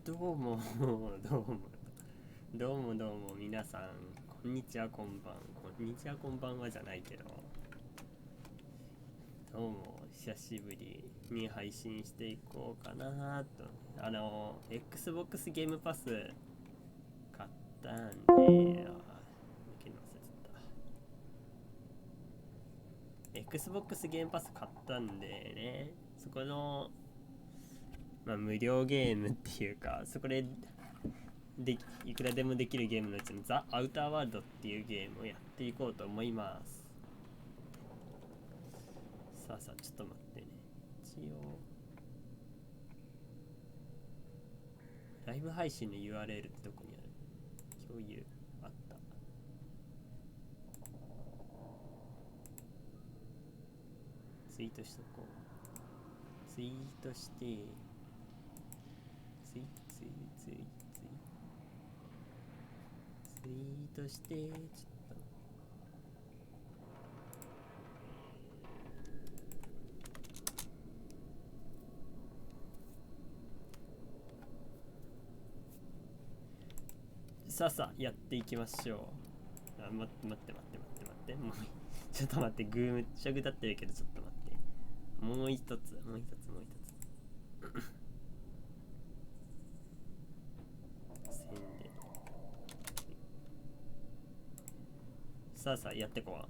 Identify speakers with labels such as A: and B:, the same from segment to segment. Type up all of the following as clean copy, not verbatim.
A: どうも皆さん、こんにちはこんばんはじゃないけど、どうも久しぶりに配信していこうかなと。Xbox ゲームパス買ったんで、Xbox ゲームパス買ったんでね、そこの無料ゲームっていうか、そこでいくらでもできるゲームのうちのザ・アウターワールドっていうゲームをやっていこうと思います。さあちょっと待ってね。一応ライブ配信の URL ってどこにある？共有あった。ツイートしとこう。ツイートしてツイートして、ちょっとさあやっていきましょう。待ってもうちょっと待って、めっちゃぐだってるけど、ちょっと待って、もう一つさあやってこ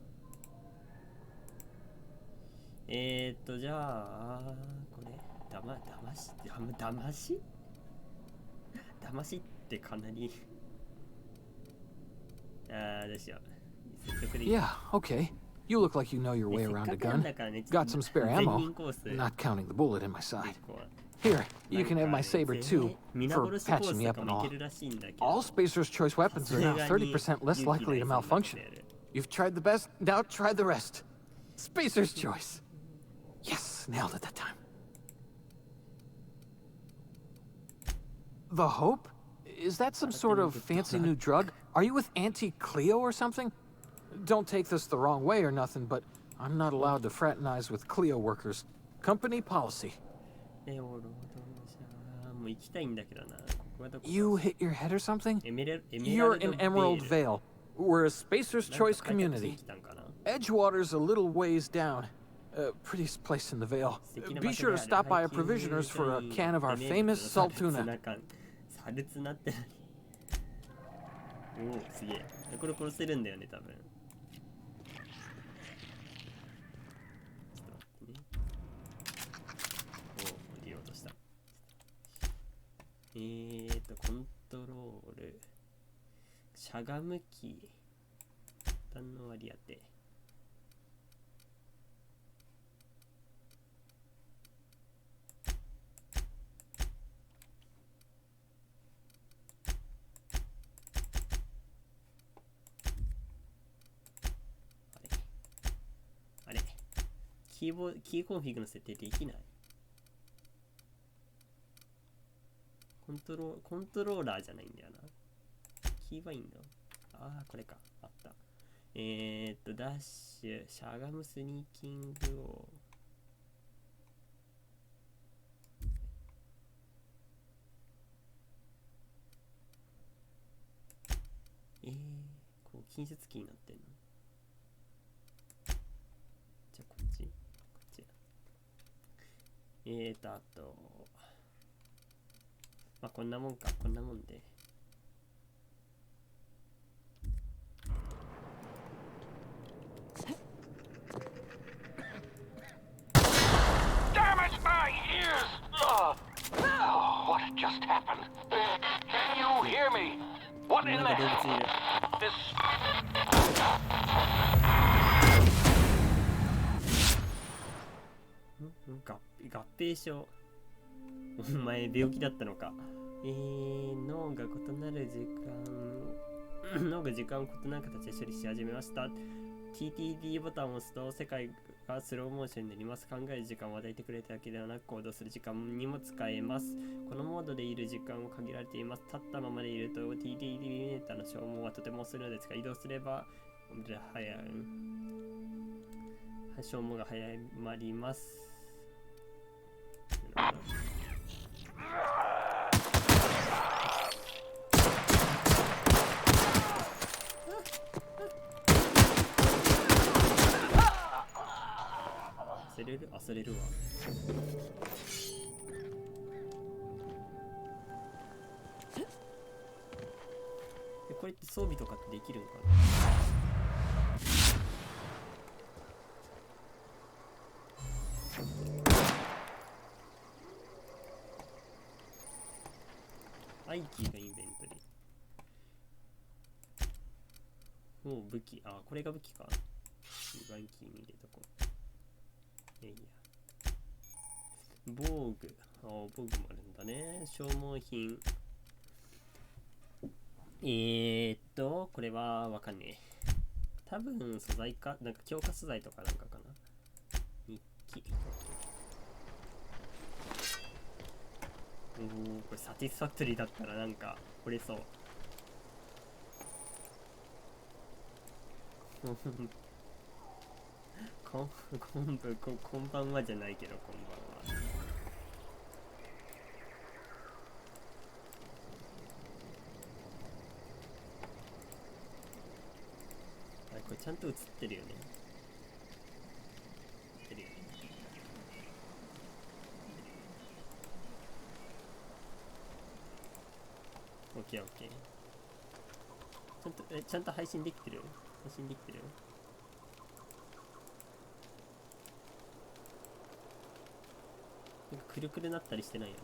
A: う。じゃあこれ騙しってかなりどうしよう。
B: Yeah, okay. You look like you know your way around a gun. Got some spare ammo, not counting the bullet in my side. Here, you can have my saber too, for patching me up and all. All Spacer's Choice weapons are now 30% less likely to malfunction. You've tried the best, now try the rest. Spacer's Choice. Yes, nailed it that time. The Hope? Is that some sort of fancy new drug? Are you with Auntie Cleo or something? Don't take this the wrong way or nothing, but I'm not allowed to fraternize with Cleo workers. Company policy. You hit your head or something? You're in Emerald Vale. We're a Spacer's Choice community. Edgewater's a little ways down. Prettiest place in the Vale. Be sure to stop by a provisioner's for a can of our famous salt tuna.
A: おお、すげえ。これ殺せるんだよね、多分。ちょっと待ってね。おお、降りようとした。コントロール。しゃがむキー。ボタンの割り当て。キーコンフィグの設定できない。コントローラーじゃないんだよな。キーバインド。これか。あった。ダッシュ、しゃがむスニーキングを。こう、近接キーになってんの。じゃあこっちあと、こんなもんか、こんなもんで。
C: Damn it, my ears! What just happened? Can you hear me? What in the hell? This.
A: 合併症。お前病気だったのか。脳が異なる時間を異なる形で処理し始めました。TTD ボタンを押すと世界がスローモーションになります。考える時間を与えてくれただけではなく行動する時間にも使えます。このモードでいる時間も限られています。立ったままでいると TTD メーターの消耗はとても遅いのですが、移動すれば消耗が早まります。忘れるわ。これって装備とかってできるのかな。アイキーがインベントリー。もう武器、あ、これが武器か。2番キーに入れとこう。いやいや。防具。あ、防具もあるんだね。消耗品。これはわかんねえ。多分素材か、なんか強化素材とかなんかかな。日記。おお、これサティスファクトリーだったらなんか掘れそう。こんばんはじゃないけど、こんばんは。これちゃんと映ってるよね。映ってるよね。オッケーオッケー。ちゃんと配信できてる？配信できてる？なんかくるくるなったりしてないよね。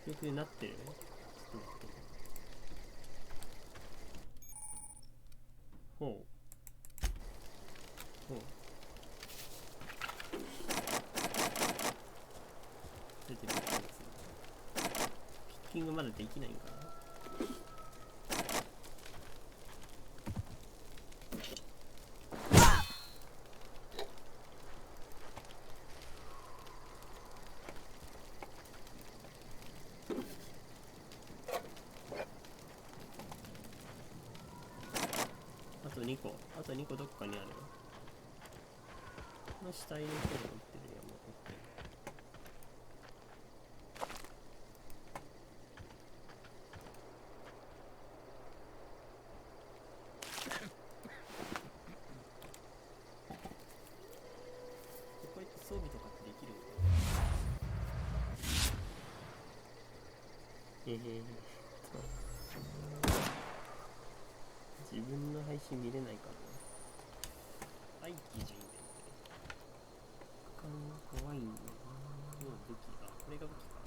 A: くるくるなってる？ちょっと待って。ほう。ほう。出てるやつ。ピッキングまだできないんかな。あと2個。あと2個どっかにある。この下入れてるの持ってるよ、もう。これって装備とかってできるの？自分の配信見れないかな。アイキーじゃいいんだよ。怖いんだよな。もう武器。あ、これが武器か。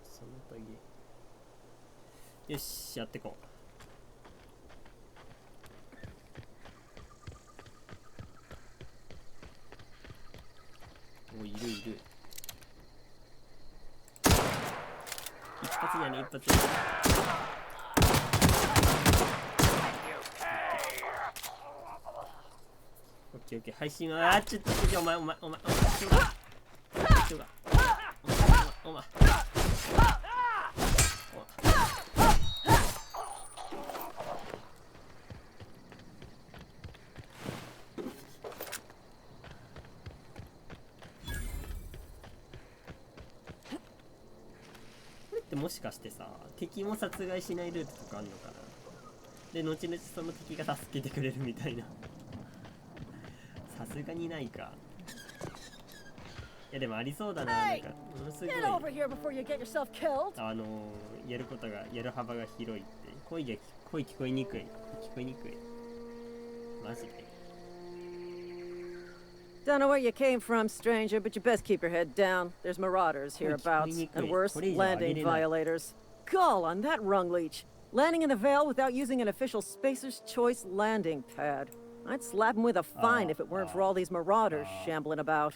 A: そのたげ。よし、やってこう。お、いるいる。一発やね、一発やね。オッケーオッケー、配信は、あ、ちょっと、お前、もしかしてさ、敵も殺害しないルートとかあんのかな。で、後々その敵が助けてくれるみたいな。さすがにないか。いやでもありそうだな。なんかものすごいやることが、やる幅が広いって。声聞こえにくい。マジで。
D: Don't know where you came from, stranger, but you best keep your head down. There's marauders hereabouts, and worse, landing violators. Gall on that rung leech. Landing in the Vale without using an official Spacer's Choice landing pad. I'd slap him with a fine if it weren't for all these marauders shambling about.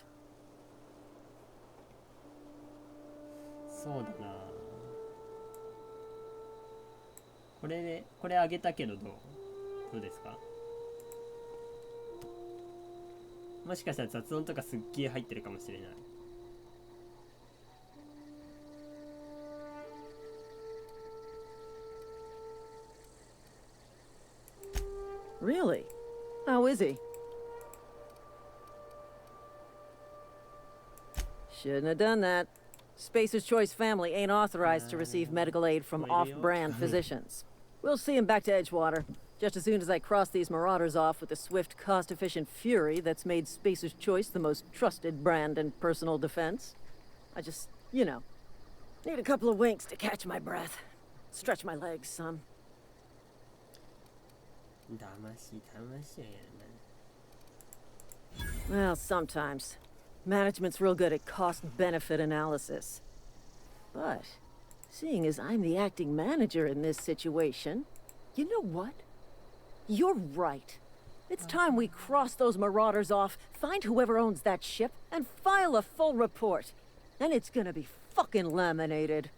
A: そうだな。これあげたけどどうですか？もしかしたら雑音とかすっげえ入ってるかもしれない。
D: Really? How is he? Shouldn't have done that. Spacer's Choice family ain't authorized to receive medical aid from off-brand physicians. We'll see him back to Edgewater, just as soon as I cross these marauders off with the swift, cost-efficient fury that's made Spacer's Choice the most trusted brand in personal defense. I just, you know, need a couple of winks to catch my breath. Stretch my legs, son. Well, sometimes. Management's real good at cost-benefit analysis. But, seeing as I'm the acting manager in this situation, you know what? You're right. It's time we cross those marauders off, find whoever owns that ship, and file a full report. And it's gonna be fucking laminated.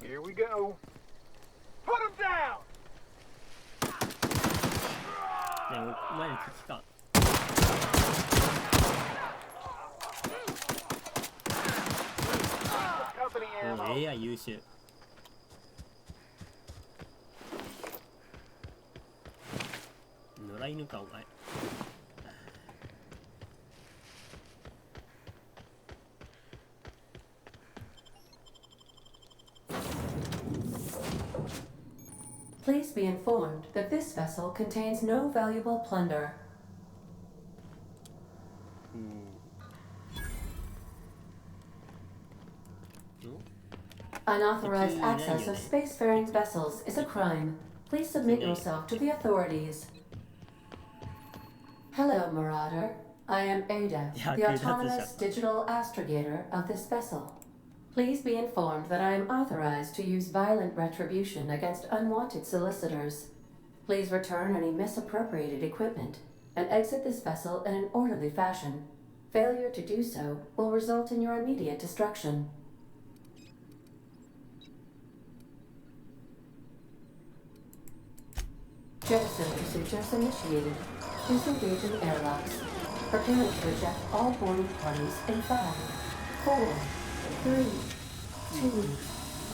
C: Here we go. Put him down! Company ammo.
A: や優秀。野良犬かお前。
E: Please be informed that this vessel contains no valuable plunder. Unauthorized access of spacefaring vessels is a crime. Please submit yourself to the authorities. Hello, Marauder. I am Ada, the autonomous digital astrogator of this vessel. Please be informed that I am authorized to use violent retribution against unwanted solicitors. Please return any misappropriated equipment and exit this vessel in an orderly fashion. Failure to do so will result in your immediate destruction. Jettison procedures initiated. Please engage in airlocks. Preparing to eject all boarding parties in 5, 4, 3, 2,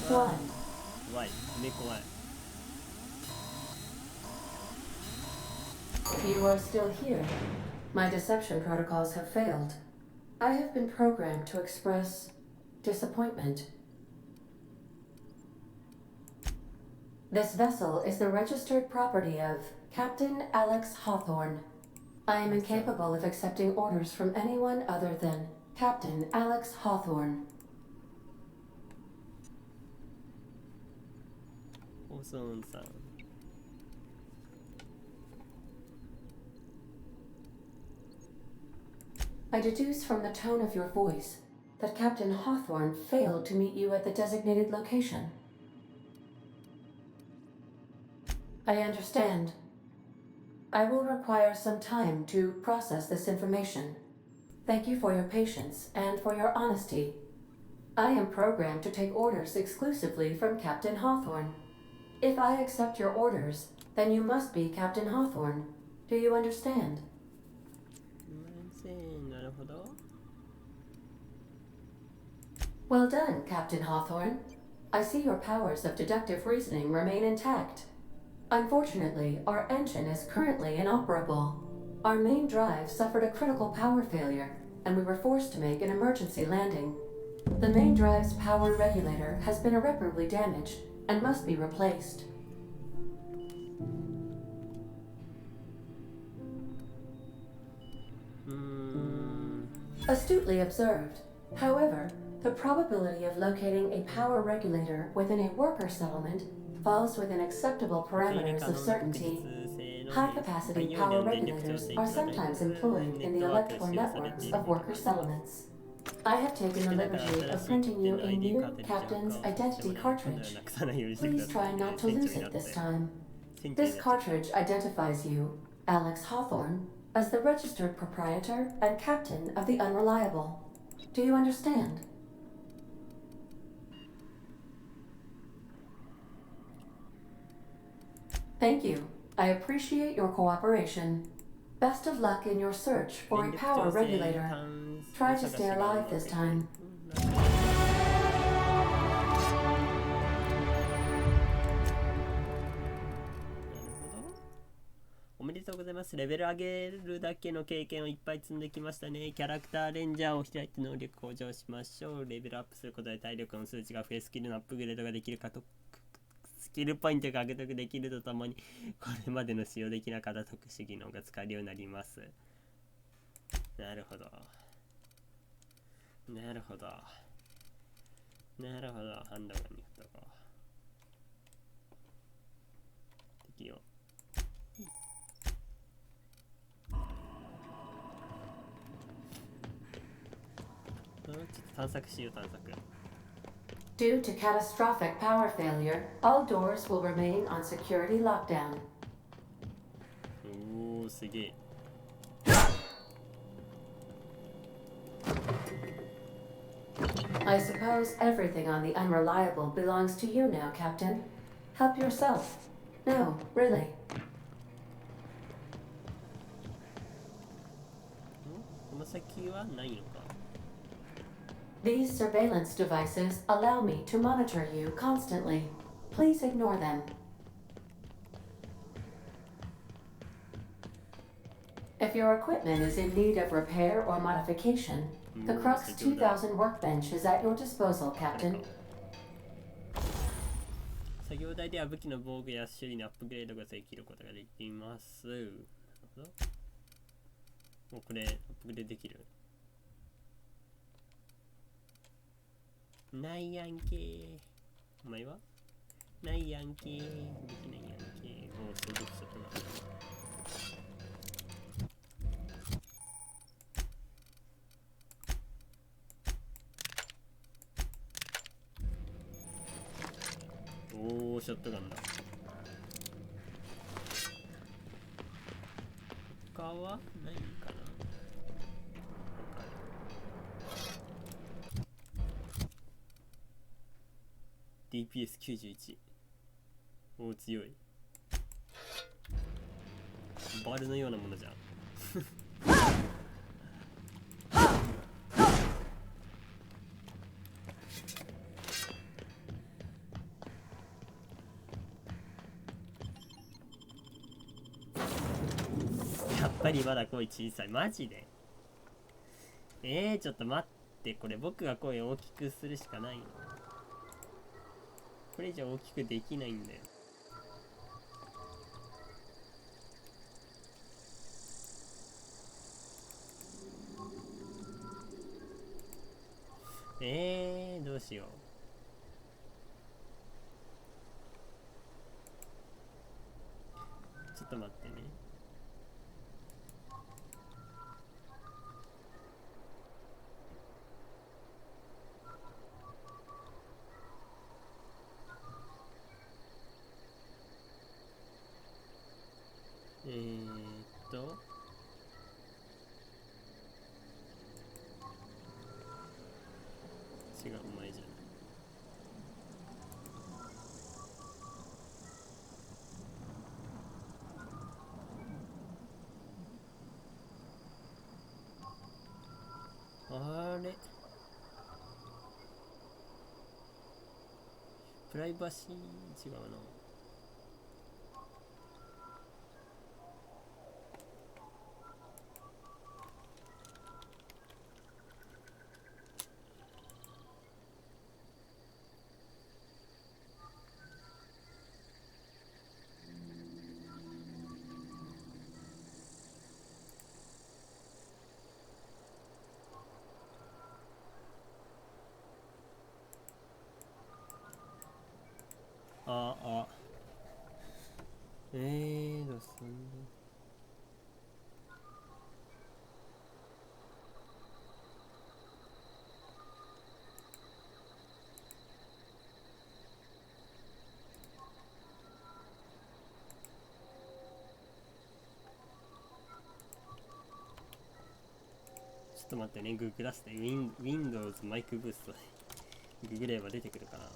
E: 1. You are still here. My deception protocols have failed. I have been programmed to express disappointment. This vessel is the registered property of Captain Alex Hawthorne. I am incapable of accepting orders from anyone other than Captain Alex Hawthorne. I deduce from the tone of your voice that Captain Hawthorne failed to meet you at the designated location. I understand. I will require some time to process this information. Thank you for your patience and for your honesty. I am programmed to take orders exclusively from Captain Hawthorne. If I accept your orders, then you must be Captain Hawthorne. Do you understand? Well done, Captain Hawthorne. I see your powers of deductive reasoning remain intact. Unfortunately, our engine is currently inoperable. Our main drive suffered a critical power failure, and we were forced to make an emergency landing. The main drive's power regulator has been irreparably damaged and must be replaced. Astutely observed. However, the probability of locating a power regulator within a worker settlement falls within acceptable parameters of certainty. High-capacity power regulators are sometimes employed in the electrical networks of worker settlements. I have taken the liberty of printing you a new Captain's Identity cartridge. Please try not to lose it this time. This cartridge identifies you, Alex Hawthorne, as the registered proprietor and captain of the Unreliable. Do you understand? Thank you. I appreciate your cooperation. Best of luck in your search for a power regulator. Try to stay alive this time.
A: めでとうございます。レベル上げるだけの経験をいっぱい積んできましたね。キャラクターレンジャーを開いて能力向上しましょう。レベルアップすることで体力の数値が増え、スキルのアップグレードができるかと、スキルポイントが獲得できるとともに、これまでの使用できなかった特殊技能が使えるようになります。なるほど。なるほど。なるほど。ハンドガンに振ったか。できるよ。ちょっと探索しよう、探索。
E: Due to catastrophic power failure, all doors will remain on security lockdown.
A: おー、すげえ。
E: I suppose everything on the Unreliable belongs to you now, Captain. Help yourself. No, really.
A: この先はないのか。
E: These surveillance devices allow me to monitor you constantly. Please ignore them. If your equipment is in need of repair or modification, the Crux 2000 workbench is at your disposal, Captain.
A: 作業台では武器の防具や修理のアップグレードができることができます。なるほど。もうこれアップグレードできる。ないやんけー。お前はないやんけー。できないやんけー。おお、相続者となる。おお、ショットガンだ。他はないかな。DPS91。おお、強い。バルのようなものじゃん。やっぱりまだ声小さい。マジでちょっと待って。これ僕が声大きくするしかないの。これ以上大きくできないんだよ。どうしよう。ちょっと待ってね。違う、お前じゃない。あれ、プライバシー違うな。どうすんの。ちょっと待ってね、ググらせて。Windows マイクブーストググれば出てくるかな。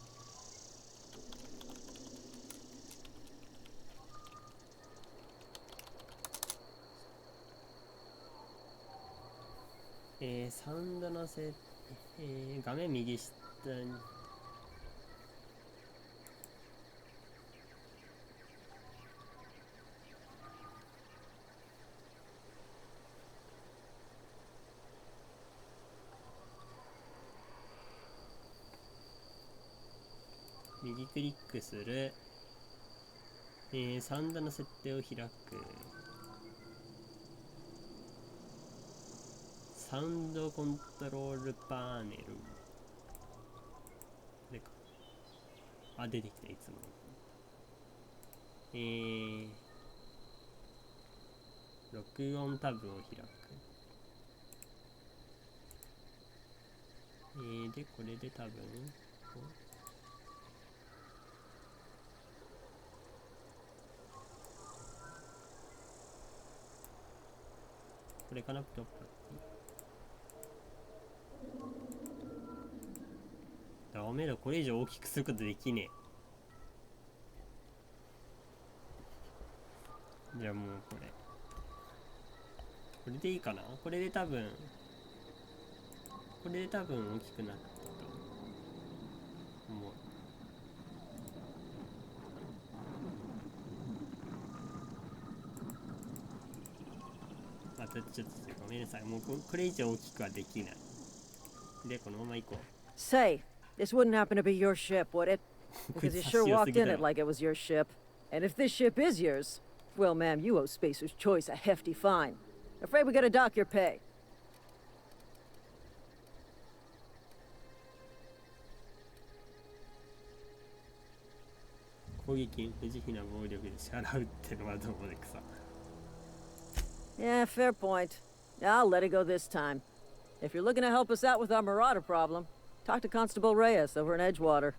A: サウンドの画面右下にクリックする。サウンドの設定を開く。サウンドコントロールパネル。これか。あ、出てきた、いつも。録音タブを開く。で、これで多分、これかな、トップ。ダメだ、これ以上大きくすることできねえ。じゃあもうこれでいいかな。これで多分大きくなったと思う。ちょっとごめんなさい。もうこれ以上大きくはできない。で、このまま行こう。
D: Say, this wouldn't happen to be your ship, would it? Because you sure walked in it like it was your ship. And if this ship is yours, well, ma'am, you owe Spacer's Choice a hefty fine. Afraid we gotta dock your pay.
A: 攻撃不慈悲な暴力で支払うってのはどうでくさ。
D: Yeah, fair point. I'll let it go this time. If you're looking to help us out with our marauder problem, talk to Constable Reyes over in Edgewater.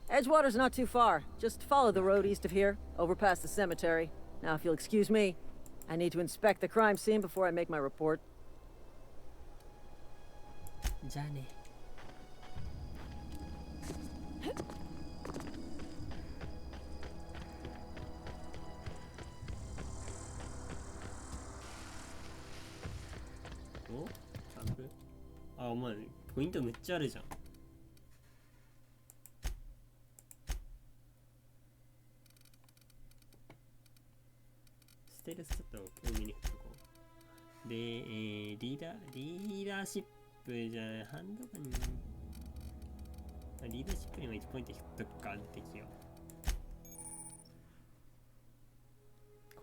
D: Edgewater's not too far. Just follow the road east of here, over past the cemetery. Now, if you'll excuse me, I need to inspect the crime scene before I make my report.
A: じゃあね。お？キャンプ？あ、お前ポイントめっちゃあるじゃん。ステルスちょっと海に振っとこう。で、リーダーシップじゃない、ハンドガンに、リーダーシップにも1ポイント引っとくか、敵を。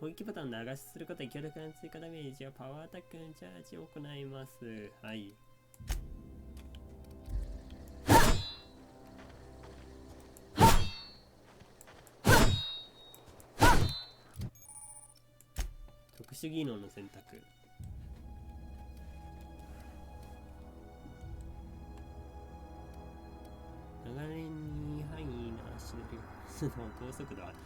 A: 攻撃ボタンを長押しすることで強力な追加ダメージやパワーアタックのチャージを行います。はい。特殊技能の選択。流れに範囲なしの高速度ある。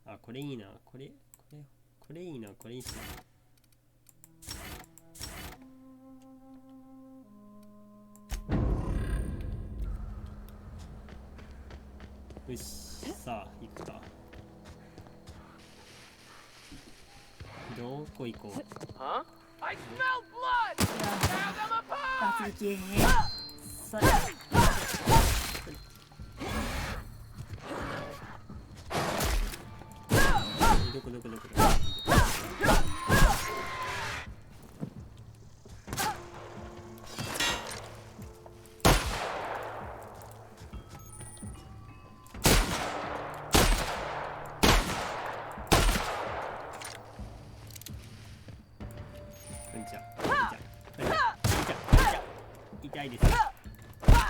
A: あ、これいいな。これいいな。これいいっすね。よし、さあ行くか。どこ行こう。
C: Huh? I smell blood! Tear them apart!
A: あ、すげえ。さあ。どこ。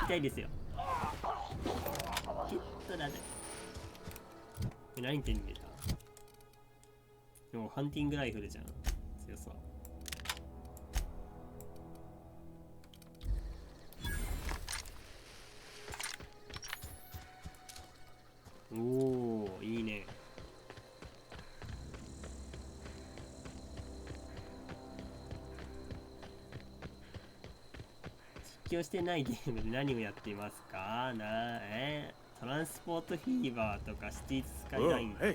A: 痛いですよ。きっとだね。何手に入れた？でもハンティングライフルじゃん。強そう。おー、いいね。実況してないゲームで何をやっていますか？トランスポートフィーバーとかシティーズスカイラインとか。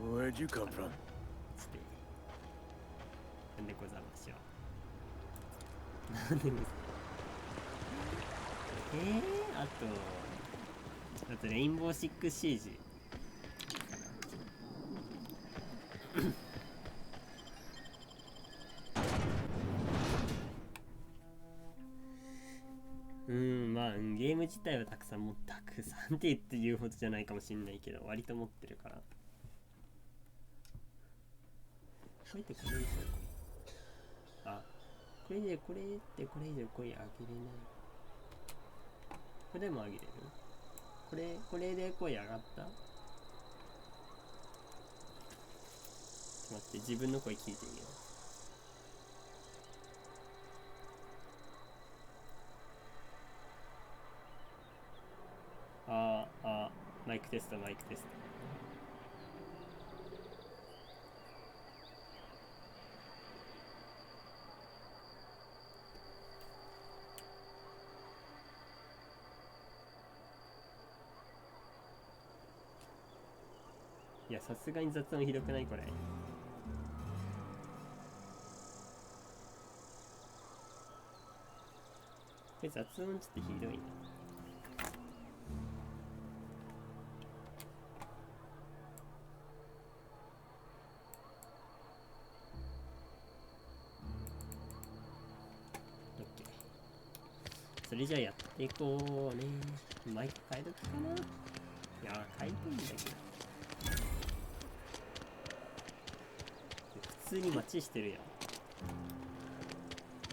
F: Where'd you come from?
A: なんでございましょう。なんでですか？あとレインボーシックスシージ。まあ、ゲーム自体はたくさんって言って言うほどじゃないかもしれないけど、割と持ってるから。これってこれ以上、あ、これ以上これってこれ以上声あげれない。これでもあげれる？これで声上がった？ちょっと待って、自分の声聞いてみよう。マイクテスト。いや、さすがに雑音ひどくない？これ。雑音ちょっとひどいな。それじゃあやっていこうね。マイク変えとくかな。いや、変えていいんだけど。普通にマッチしてるやん。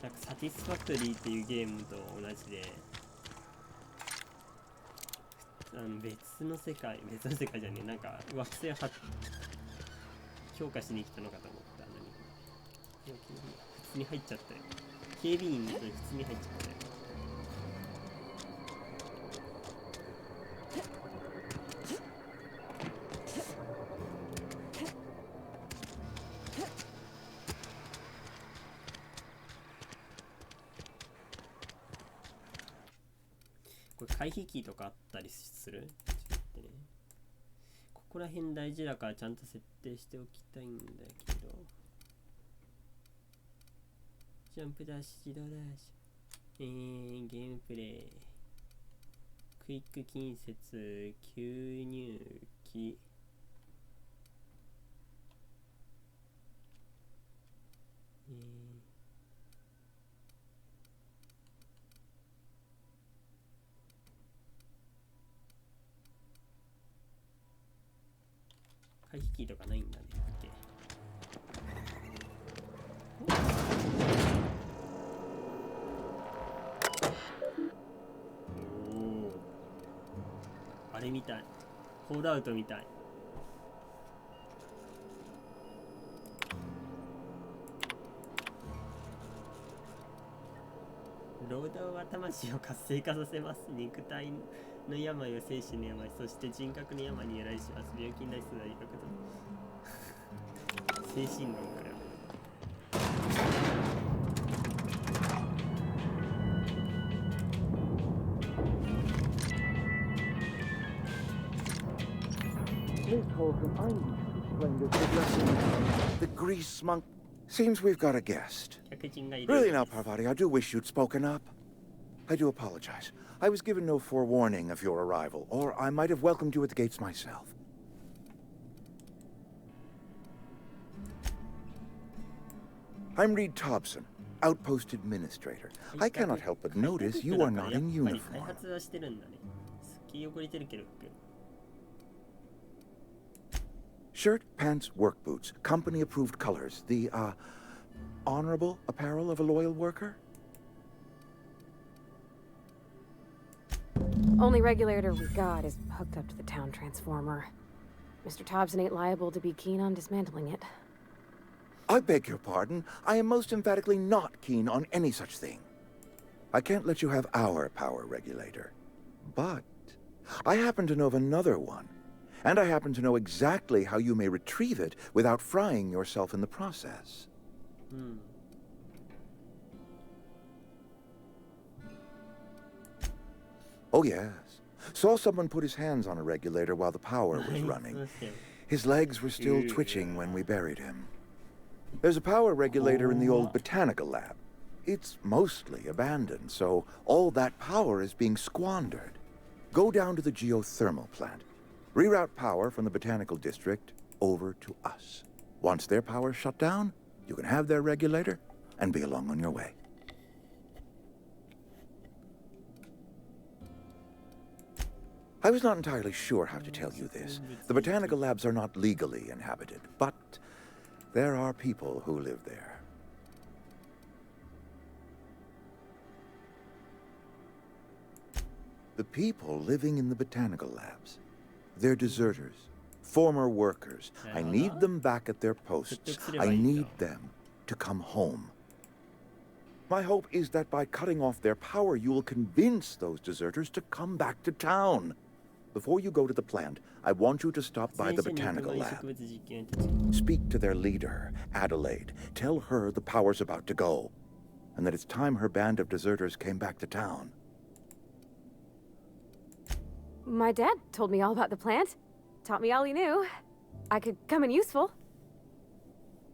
A: なんかサティスファクトリーっていうゲームと同じで、別の世界じゃねえ、なんか惑星評価しに来たのかと思ったのに、普通に入っちゃったよ。警備員に普通に入っちゃったよ。これ回避キーとかあったりする？ちょっと待ってね。ここら辺大事だからちゃんと設定しておきたいんだけど。ジャンプダッシュ、自動ダッシュ。ゲームプレイ。クイック近接、吸入器。回避キーとかないんだね。あれみたい。ホールアウトみたい。労働は魂を活性化させます。肉体の病は精神の病、そして人格の病に由来します。病気になりそうな理学と精神論から。
F: The grease monk. Seems we've got a guest. Really now, Parvati, I do wish you'd spoken up. I do apologize. I was given no forewarning of your arrival, or I might have welcomed you at the gates myself. I'm Reed Thompson, Outpost Administrator. I cannot help but notice you are not in uniform. Shirt, pants, work boots, company-approved colors. The, honorable apparel of a loyal worker?
G: Only regulator we got is hooked up to the town transformer. Mr. Thompson ain't liable to be keen on dismantling it.
F: I beg your pardon. I am most emphatically not keen on any such thing. I can't let you have our power regulator. But I happen to know of another one. And I happen to know exactly how you may retrieve it without frying yourself in the process. Oh, yes. Saw someone put his hands on a regulator while the power was running. His legs were still twitching when we buried him. There's a power regulator in the old botanical lab. It's mostly abandoned, so all that power is being squandered. Go down to the geothermal plant. Reroute power from the botanical district over to us. Once their power's shut down, you can have their regulator and be along on your way. I was not entirely sure how to tell you this. The botanical labs are not legally inhabited, but there are people who live there. The people living in the botanical labs, they're deserters, former workers. I need them back at their posts. I need them to come home. My hope is that by cutting off their power, you will convince those deserters to come back to town. Before you go to the plant, I want you to stop by the botanical lab. Speak to their leader, Adelaide. Tell her the power's about to go, and that it's time her band of deserters came back to town.
G: My dad told me all about the plant. Taught me all he knew. I could come in useful.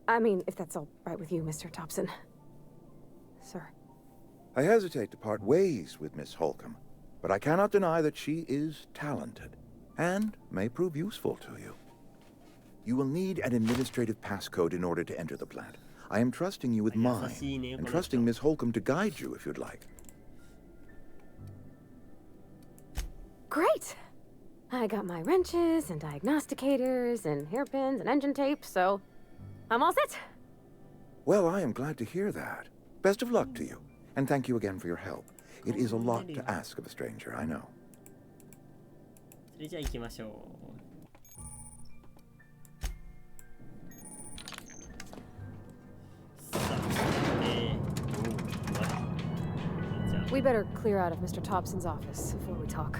G: I mean, if that's all right with you, Mr. Thompson. Sir.
F: I hesitate to part ways with Miss Holcomb, but I cannot deny that she is talented and may prove useful to you. You will need an administrative passcode in order to enter the plant. I am trusting you with mine, and trusting Miss Holcomb to guide you if you'd like.
G: Great! I got my wrenches and diagnosticators and hairpins and engine tape, so I'm all set.
F: Well, I am glad to hear that. Best of luck to you, and thank you again for your help. It is a lot to ask of a stranger, I know.
A: それじゃあ行きましょう。さあ、
G: We better clear out of Mr. Thompson's office before we talk.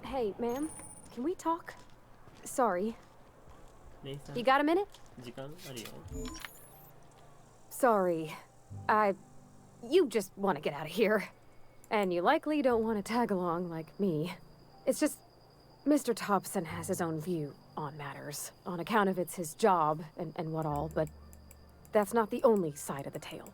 G: Hey, ma'am, can we talk? Sorry. You got a minute?
A: 時間あるよ。
G: Sorry. You just want to get out of here. And you likely don't want to tag along like me. It's just, Mr. Thompson has his own view on matters, on account of it's his job and what all, but that's not the only side of the tale.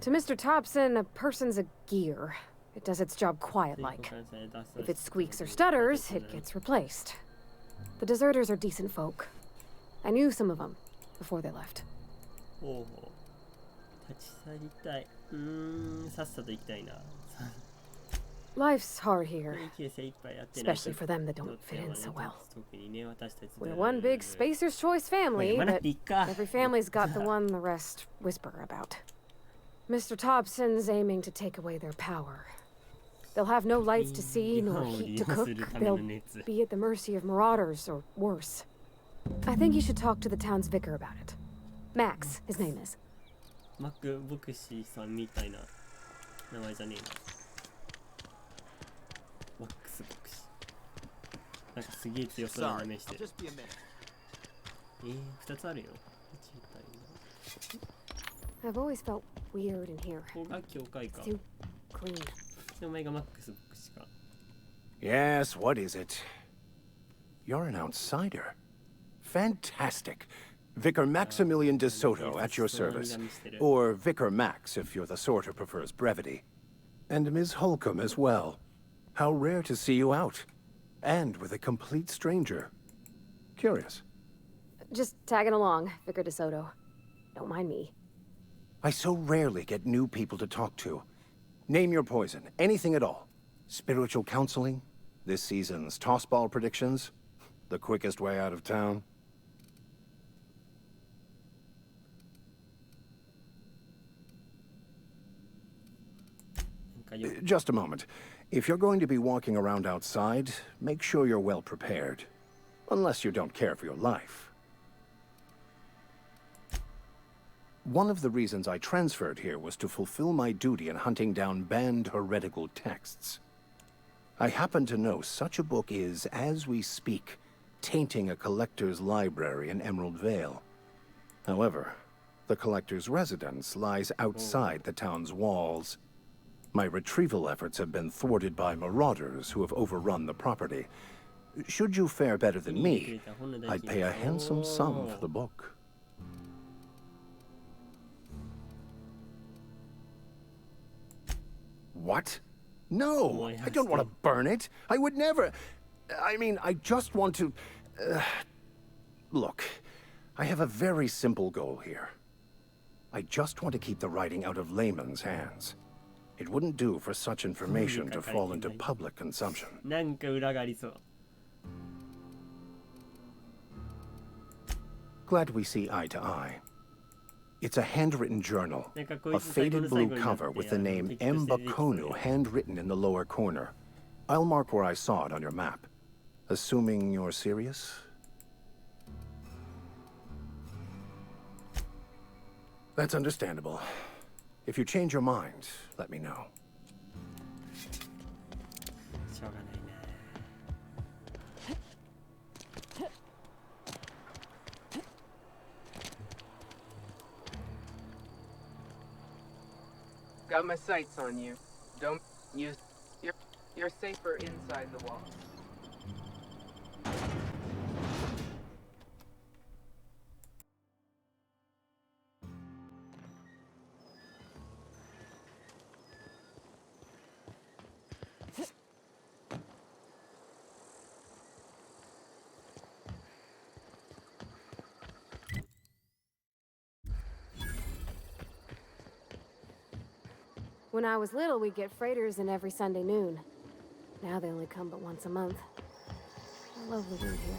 G: To Mr. Thompson, a person's a gear. It does its job quiet-like. If it squeaks or stutters, it gets replaced. The deserters are decent folk. I knew some of them before they left.
A: おお、立ち去りたい。さっさと行きたいな。
G: Life's hard here,
A: 人生いっぱいやってない人
G: especially for them that don't fit in so well.
A: 特にね、私たち
G: We're one big spacer's choice family,
A: まだ
G: but
A: いっか。
G: every family's got the one the rest whisper about. Mr. Thompson's aiming to take away their power. They'll have no lights to see, nor heat to cook. They'll be at the mercy of marauders, or worse. I think you should talk to the town's vicar about it. Max, his name is.
A: マック牧師さんみたいな名前じゃねえな。マックス牧師。なんかすげえ強そうな名前してる。2つあるよ。
G: I've always felt weird in here.
A: ここが教会か。
G: Too clean.
A: お前がマックス牧師か。
H: Yes, what is it? You're an outsider. Fantastic. Vicar Maximilian de Soto at your service. Or Vicar Max if you're the sort who prefers brevity. And Ms. Holcomb as well. How rare to see you out. And with a complete stranger. Curious.
G: Just tagging along, Vicar DeSoto. Don't mind me.
H: I so rarely get new people to talk to. Name your poison, anything at all. Spiritual counseling? This season's tossball predictions? The quickest way out of town? Just a moment. If you're going to be walking around outside, make sure you're well prepared. Unless you don't care for your life. One of the reasons I transferred here was to fulfill my duty in hunting down banned heretical texts. I happen to know such a book is, as we speak, tainting a collector's library in Emerald Vale. However, the collector's residence lies outside the town's walls. My retrieval efforts have been thwarted by marauders who have overrun the property. Should you fare better than me, I'd pay a handsome sum for the book. What? No, I don't want to burn it. I would never. I mean, I just want to... Look, I have a very simple goal here. I just want to keep the writing out of layman's hands. It wouldn't do for such information to fall into public consumption.
A: なんか裏がありそう。
H: Glad we see eye to eye. It's a handwritten journal, a faded blue cover with the name M. Bakonu handwritten in the lower corner. I'll mark where I saw it on your map. Assuming you're serious? That's understandable. If you change your mind, let me know.
A: しょうがないな。
I: Got my sights on you. Don't use. You're safer inside the walls.
G: When I was little, we'd get freighters in every Sunday noon. Now they only come but once a month. I love the food here.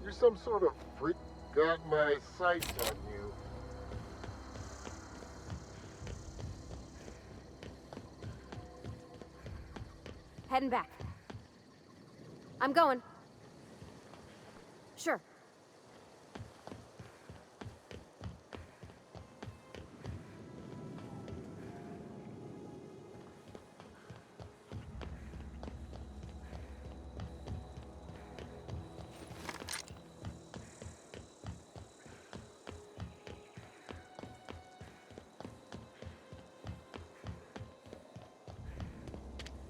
J: You're some sort of freak. Got my sights on you.
G: Heading back. I'm going. Sure.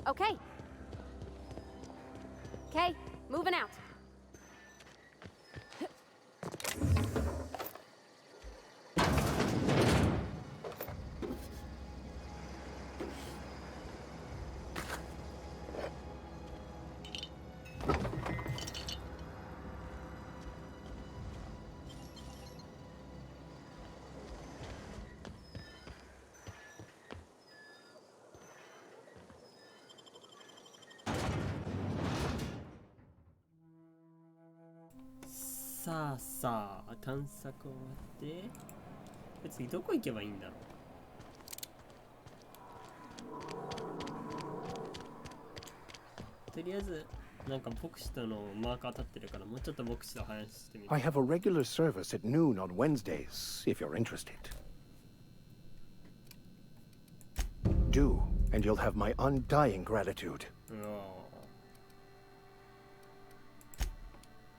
G: Okay. Okay, moving out.
A: さあさあ、探索終わって、次どこ行けばいいんだろう。とりあえず、なんか牧師とのマーカー立ってるから、もうちょっと牧師と話してみる。
H: I have a regular service at noon on Wednesdays, if you're interested. Do, and you'll have my undying gratitude.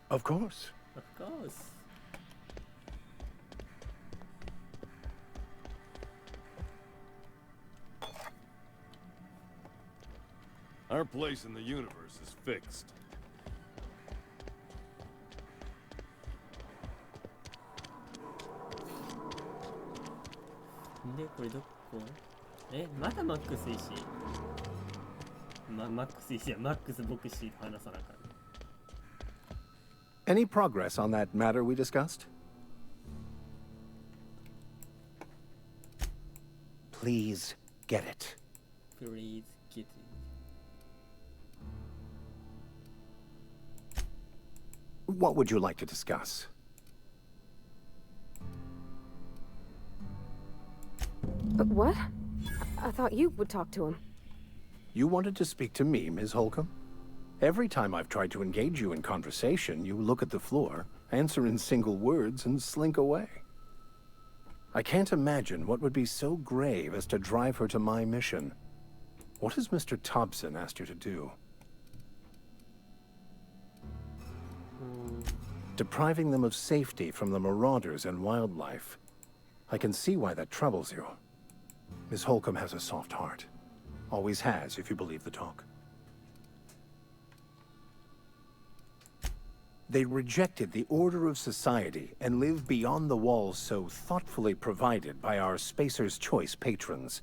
H: Of course.
A: Of course.
J: Our place in the universe is fixed.
A: で、これどこ？まだマックス石。マックス石やマックス牧師と話さなかった。
H: Any progress on that matter we discussed? Please get it.
A: Please get it.
H: What would you like to discuss?
G: But what? I thought you would talk to him.
H: You wanted to speak to me, Ms. Holcomb? Every time I've tried to engage you in conversation, you look at the floor, answer in single words, and slink away. I can't imagine what would be so grave as to drive her to my mission. What has Mr. Thompson asked you to do? Depriving them of safety from the marauders and wildlife. I can see why that troubles you. Miss Holcomb has a soft heart. Always has, if you believe the talk. They rejected the order of society and live beyond the walls so thoughtfully provided by our Spacer's Choice patrons.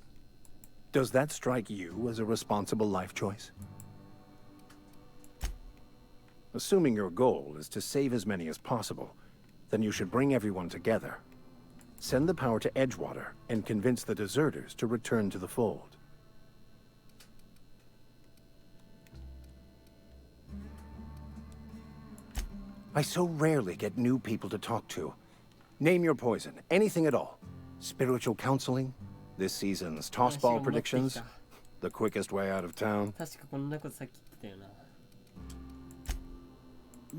H: Does that strike you as a responsible life choice? Assuming your goal is to save as many as possible, then you should bring everyone together. Send the power to Edgewater and convince the deserters to return to the fold. I so rarely get new people to talk to. Name your poison, anything at all. Spiritual counseling, this season's tossball predictions, the quickest way out of town.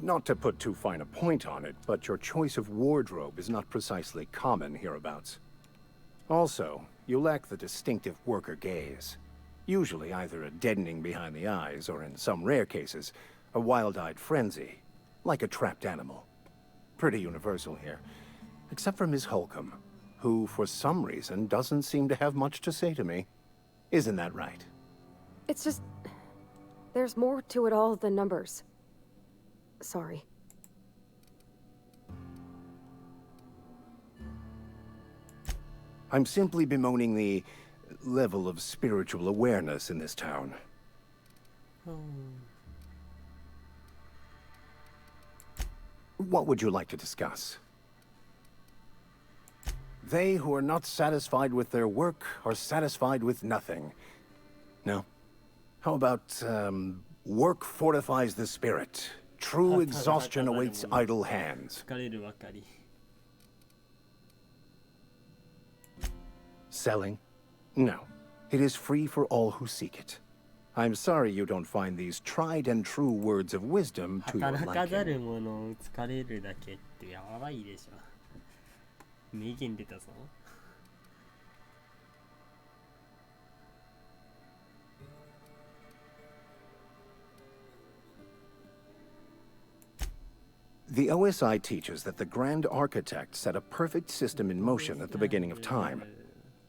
H: Not to put too fine a point on it, but your choice of wardrobe is not precisely common hereabouts. Also, you lack the distinctive worker gaze. Usually either a deadening behind the eyes, or in some rare cases, a wild-eyed frenzy, like a trapped animal. Pretty universal here, except for Miss Holcomb, who for some reason doesn't seem to have much to say to me. Isn't that right?
G: It's just... there's more to it all than numbers. Sorry.
H: I'm simply bemoaning the level of spiritual awareness in this town. What would you like to discuss? They who are not satisfied with their work are satisfied with nothing. No? How about, work fortifies the spirit. True exhaustion awaits idle hands. Selling? No. It is free for all who seek it. I'm sorry you don't find these tried and true words of wisdom to your liking. The OSI teaches that the Grand Architect set a perfect system in motion at the beginning of time.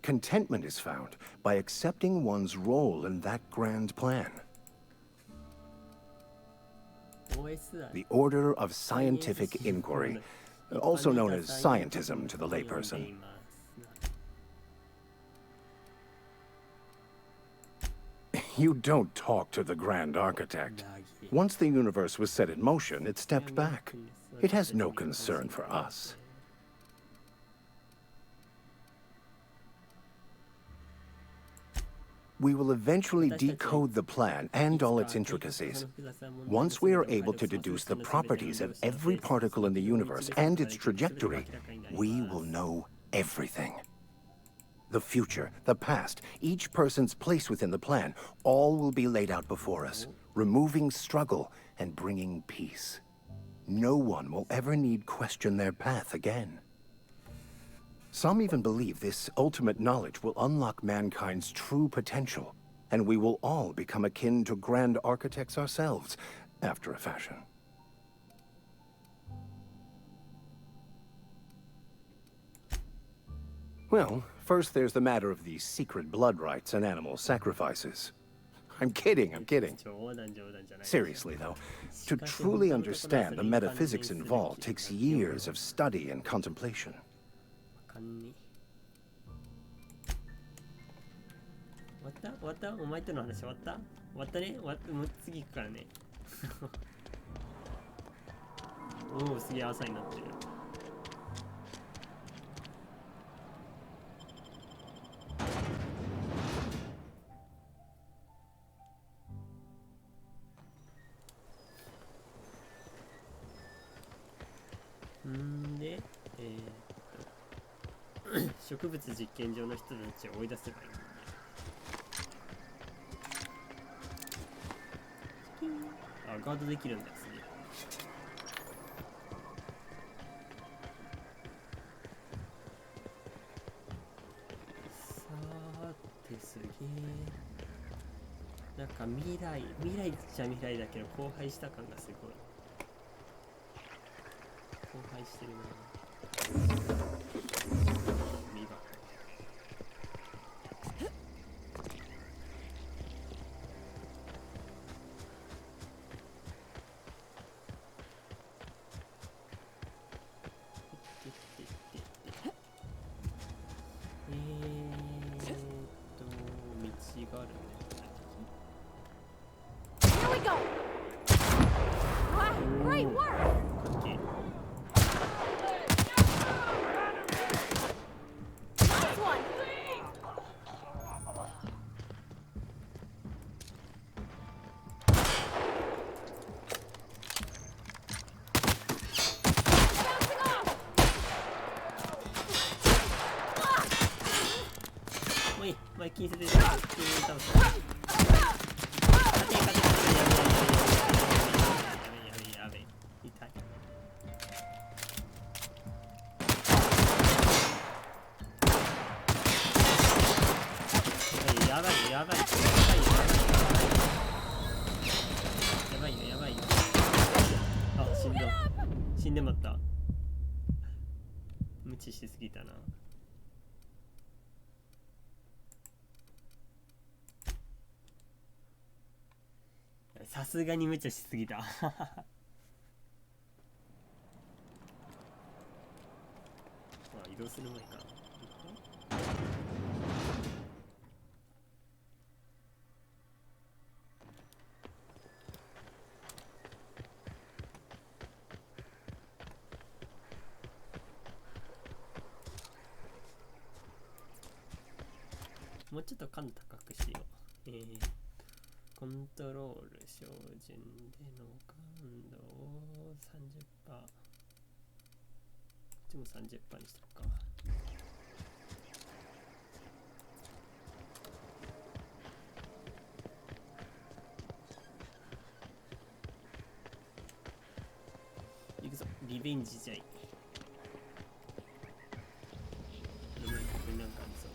H: Contentment is found by accepting one's role in that grand plan. The Order of Scientific Inquiry, also known as scientism to the layperson. You don't talk to the Grand Architect. Once the universe was set in motion, it stepped back. It has no concern for us. We will eventually decode the plan and all its intricacies. Once we are able to deduce the properties of every particle in the universe and its trajectory, we will know everything. The future, the past, each person's place within the plan, all will be laid out before us, removing struggle and bringing peace. No one will ever need question their path again. Some even believe this ultimate knowledge will unlock mankind's true potential, and we will all become akin to grand architects ourselves, after a fashion. Well, first there's the matter of the secret blood rites and animal sacrifices. I'm kidding. Seriously, though, to truly understand the metaphysics involved takes years of study and contemplation.
A: で、植物実験場の人たちを追い出せばいい。あ、ガードできるんだ、すげえ。さーて、すげえ。なんか未来っちゃ未来だけど荒廃した感がすごい。荒廃してるな。見ば道があるね。
G: Here we go. Wow, great work.
A: かっけえ。
G: Nice one.
A: もういい、前気にせて倒す。やべえ痛い。やばいよ。あ、死んでまった。無知しすぎたな。さすがに無茶しすぎた。移動する前か。もうちょっと感度高くしよう。コントロール標準での感度を 30%。こっちも 30% にしとくか。いくぞ、リベンジじゃい。ここになんかありそう。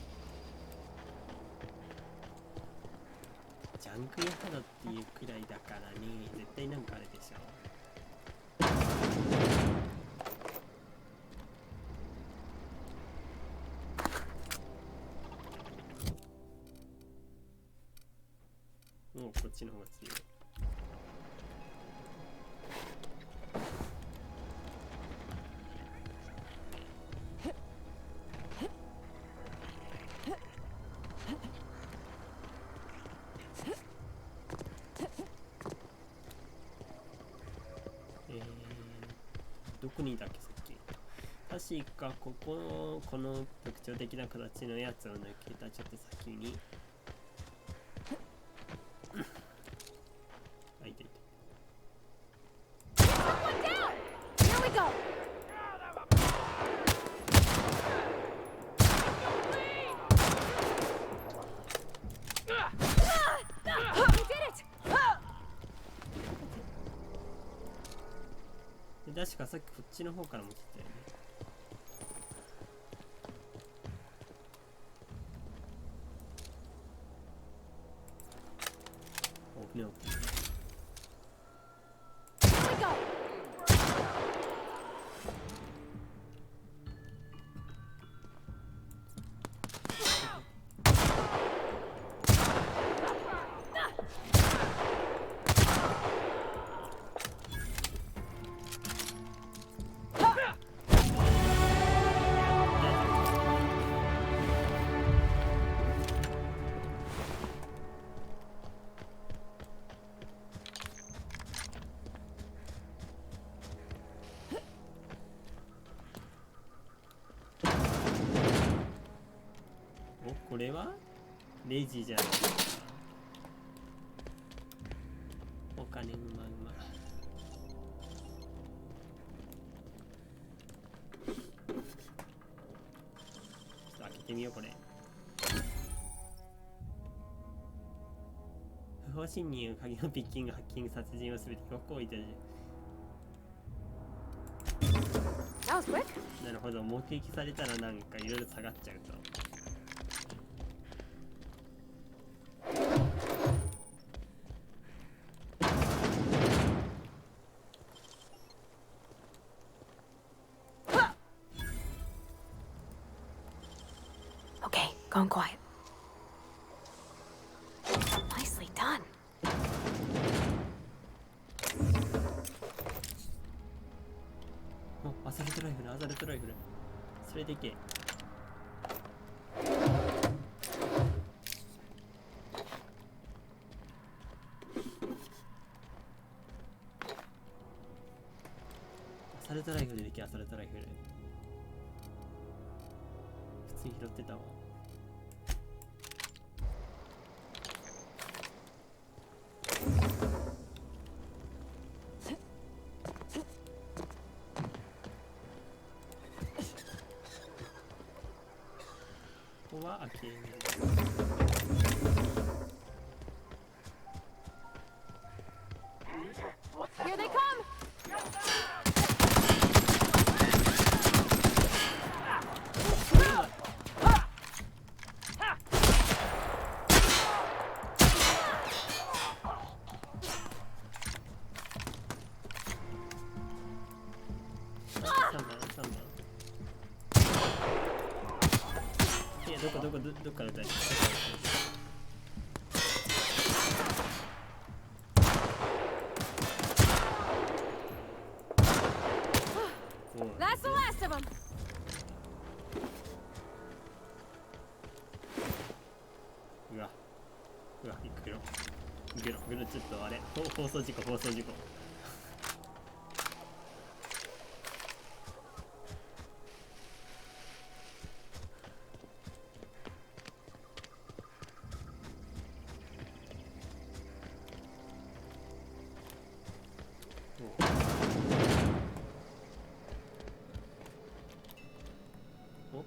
A: ジャンクヤハドっていうくらいだからね、絶対なんかあるでしょ。もうこっちの方が強い。どこにいたっけさっき。確かこの特徴的な形のやつを抜けたちょっと先に。あ、いたいた。
G: Here we go. You did it.
A: 確かさっきこっちの方からも来てたよね。お、ね、これはレジじゃないですか。お金うまうま。ちょっと開けてみようこれ。不法侵入、鍵のピッキング、ハッキング、殺人をすべてご行為いたし。なるほど、目撃されたらなんかいろいろ下がっちゃうと。
G: Gone quiet. Nicely done.
A: アサルトライフル、アサルトライフル。それでいけ。アサルトライフルでいけ、アサルトライフル。普通に拾ってたわ。ここは開ける。
G: Here they come!
A: どっから撃たれた？
G: That's the last of them.
A: うわ、行くよ。ちょっとあれ、放送事故。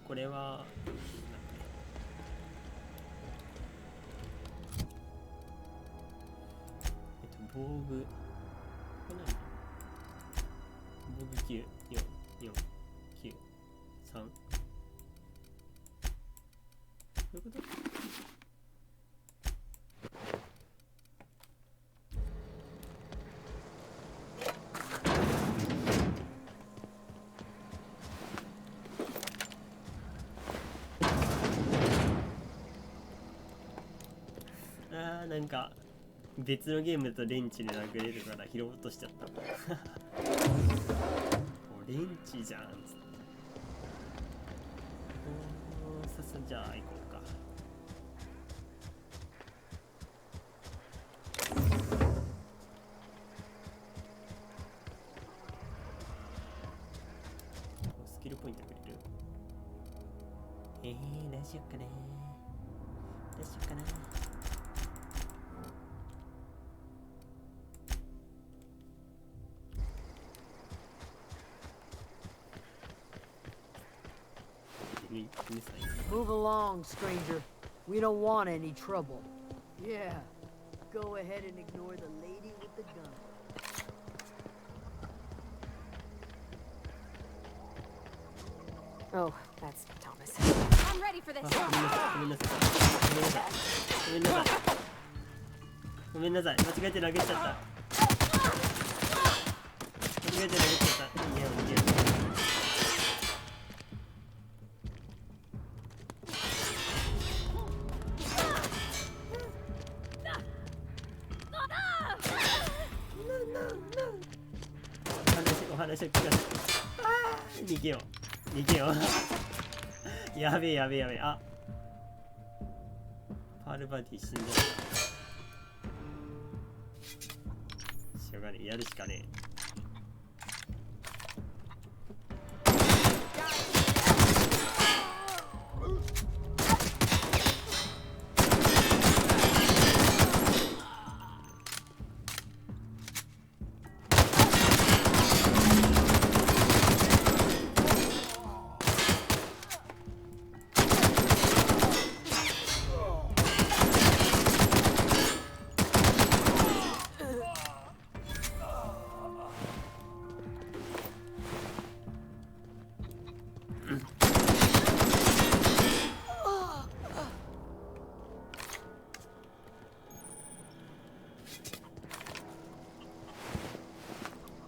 A: これは防具、これ何？防具9、4、4、9、3。こういうこと？なんか別のゲームとレンチで殴れるから拾おうとしちゃったレンチじゃんっつってさじゃあ行こうか。スキルポイントくれる？どうしよっかな。
K: Move along, stranger. We don't want any trouble. Yeah, go ahead and ignore the lady with the gun.
G: Oh, that's Thomas. I'm ready for this.
A: ごめんなさい。間違えて投げちゃった。逃げよう。お話を聞かせて。逃げよう。やべえ。あ、パールバディ死んじゃった。しょうがねえ、やるしかねえ。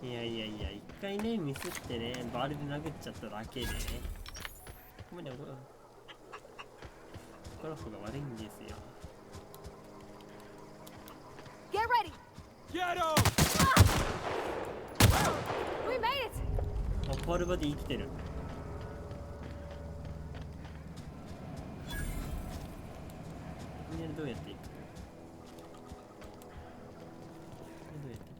A: いや一回ねミスってねバールで殴っちゃっただけでね。ごめんね。コラフが悪いんですよ。
G: Get ready.
C: Get him!
G: We made it.
A: あ、ポールボディ生きてる。みんなどうやっていく？どうやっていく？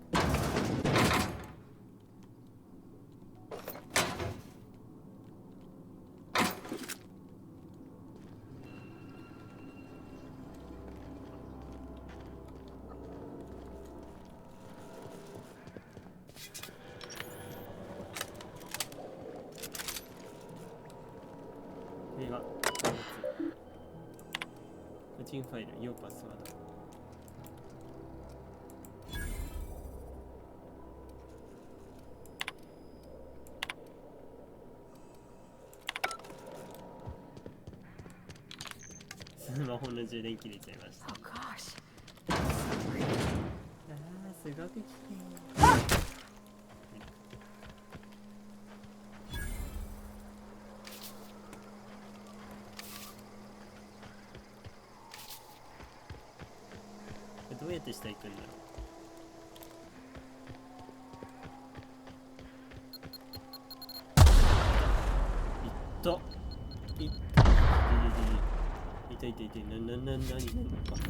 A: これは個人ファイル、要パスワード。スマホの充電切れちゃいました。
G: Oh gosh.
A: あー、すごく危険。どうやって下行くんだろう。いったいったいたいたいた。なにバカ。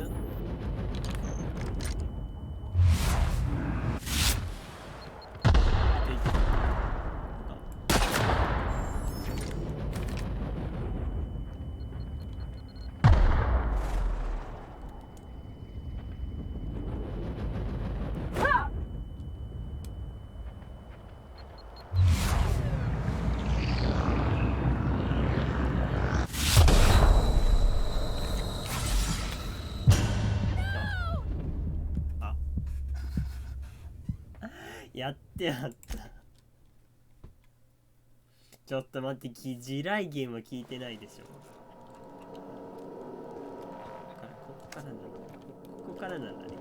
A: やってやった。ちょっと待って、地雷ゲームは聞いてないでしょ。ここからなんだ。ここからなんだね。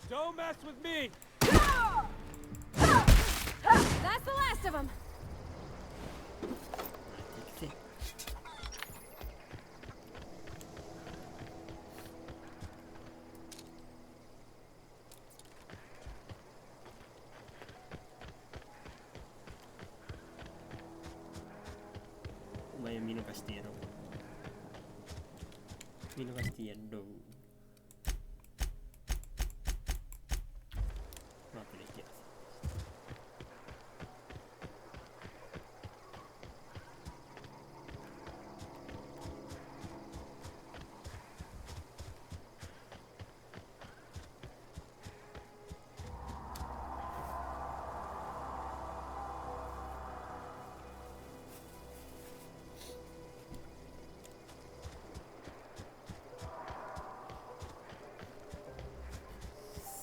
C: Don't mess with me!
G: That's the last of them.
A: お前を見逃してやろう。見逃してやろう。マークでいけます。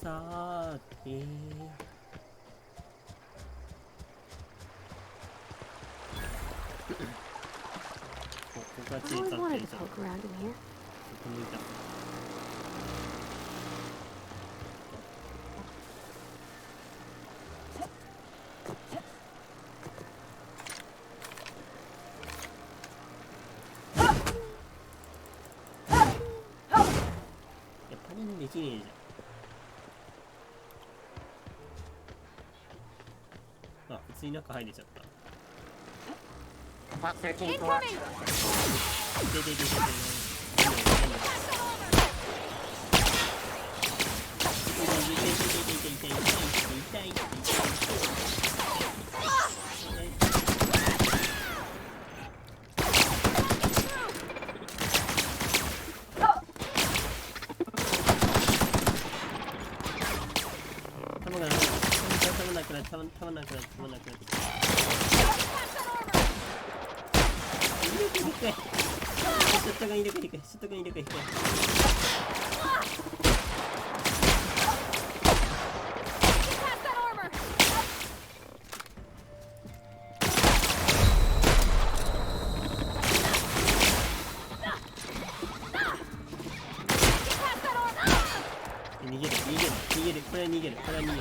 A: さてここが
G: I
A: 小さ
G: always
A: って
G: wanted
A: る
G: to
A: じゃん。
G: poke around in here.
A: そこにいた。パリンできねえじゃん。あ、普通に中入れちゃった。
G: Incoming!
A: 弾なくなってショットガン入れていく。ショットガン入れていく。逃げる。これは逃げる。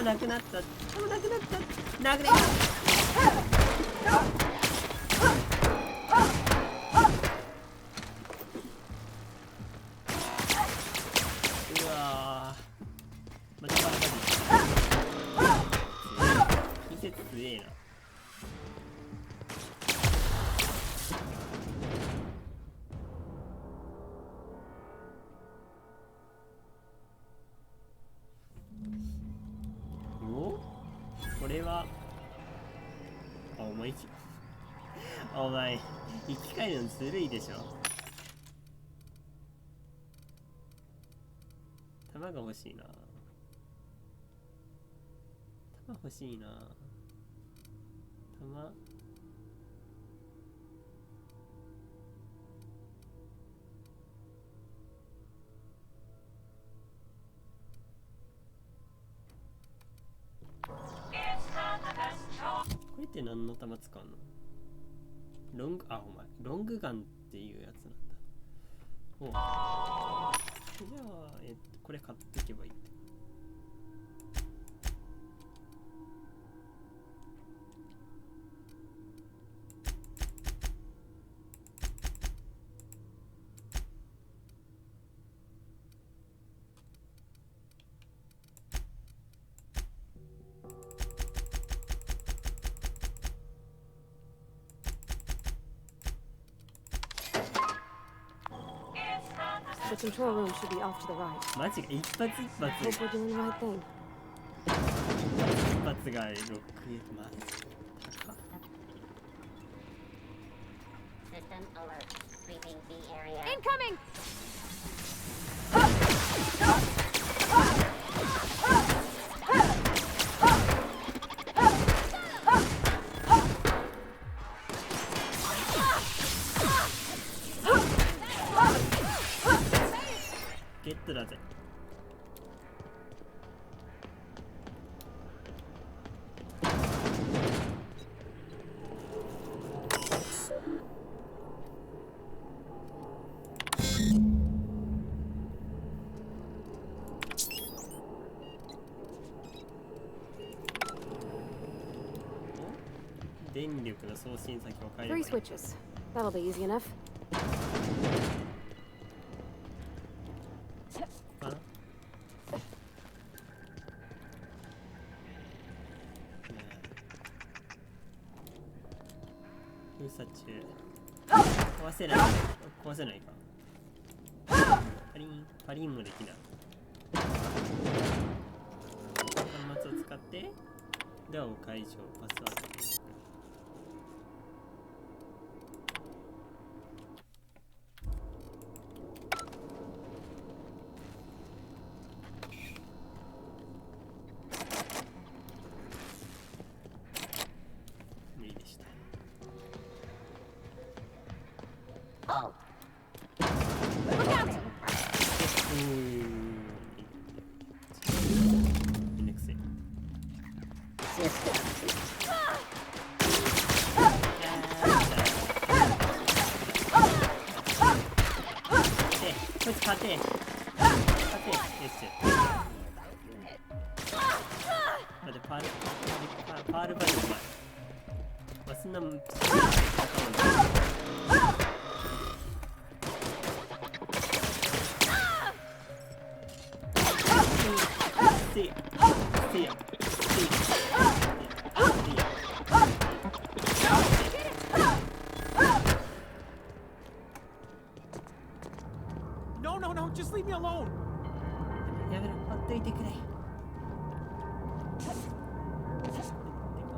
A: なくなった。弾なくなった。殴れ。うわー。またバラバラ。季節強えな。これはお前生き返るのずるいでしょ。弾が欲しいな。弾欲しいな。弾これって何の弾使うの？ロングガンっていうやつなんだ。おう。じゃあ、これ買っていけばいいって。
G: The control room should be off to the right.
A: マジか、一発一発。
G: Hope we're doing the right thing.
A: 一発が6マジか。
L: System alert. Sweeping B area.
G: Incoming!
A: ゲットだぜ。電力の送信先を変えればいい。
G: 3 switches. That'll be easy enough.
A: かな。封鎖中。壊せない。壊せないか。パリンもできない。端末を使ってドアを解除。パスワードで。無理でした。めんどくせえ。こいつ勝て。よし。だってパールバイトうまい。まあ、そんな
B: No, just leave me alone.
A: やめろ、ほっといてくれ。頑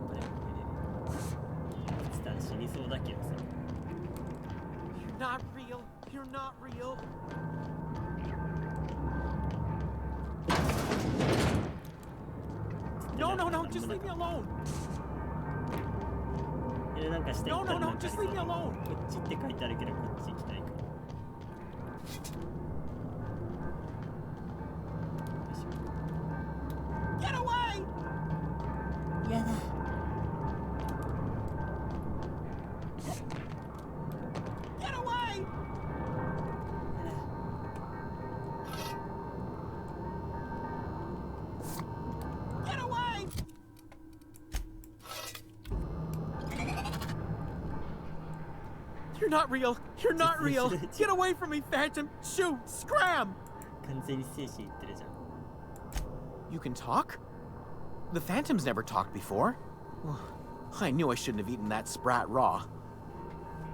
A: 張れ。落ちたら死にそうだけどさ。
B: You're not real. You're not real. No, just leave me alone.
A: なんかしていったらなんか
B: just leave me alone.
A: こっちって書いてあるけどこっち行きたいから。
B: Get away!
A: やだ。
B: Get away! Get away!
M: You're not real! You're not real! Get away from me, Phantom! Shoot! Scram!
A: 完全に精神いってるじゃん。
M: You can talk? The Phantom's never talked before. I knew I shouldn't have eaten that sprat raw.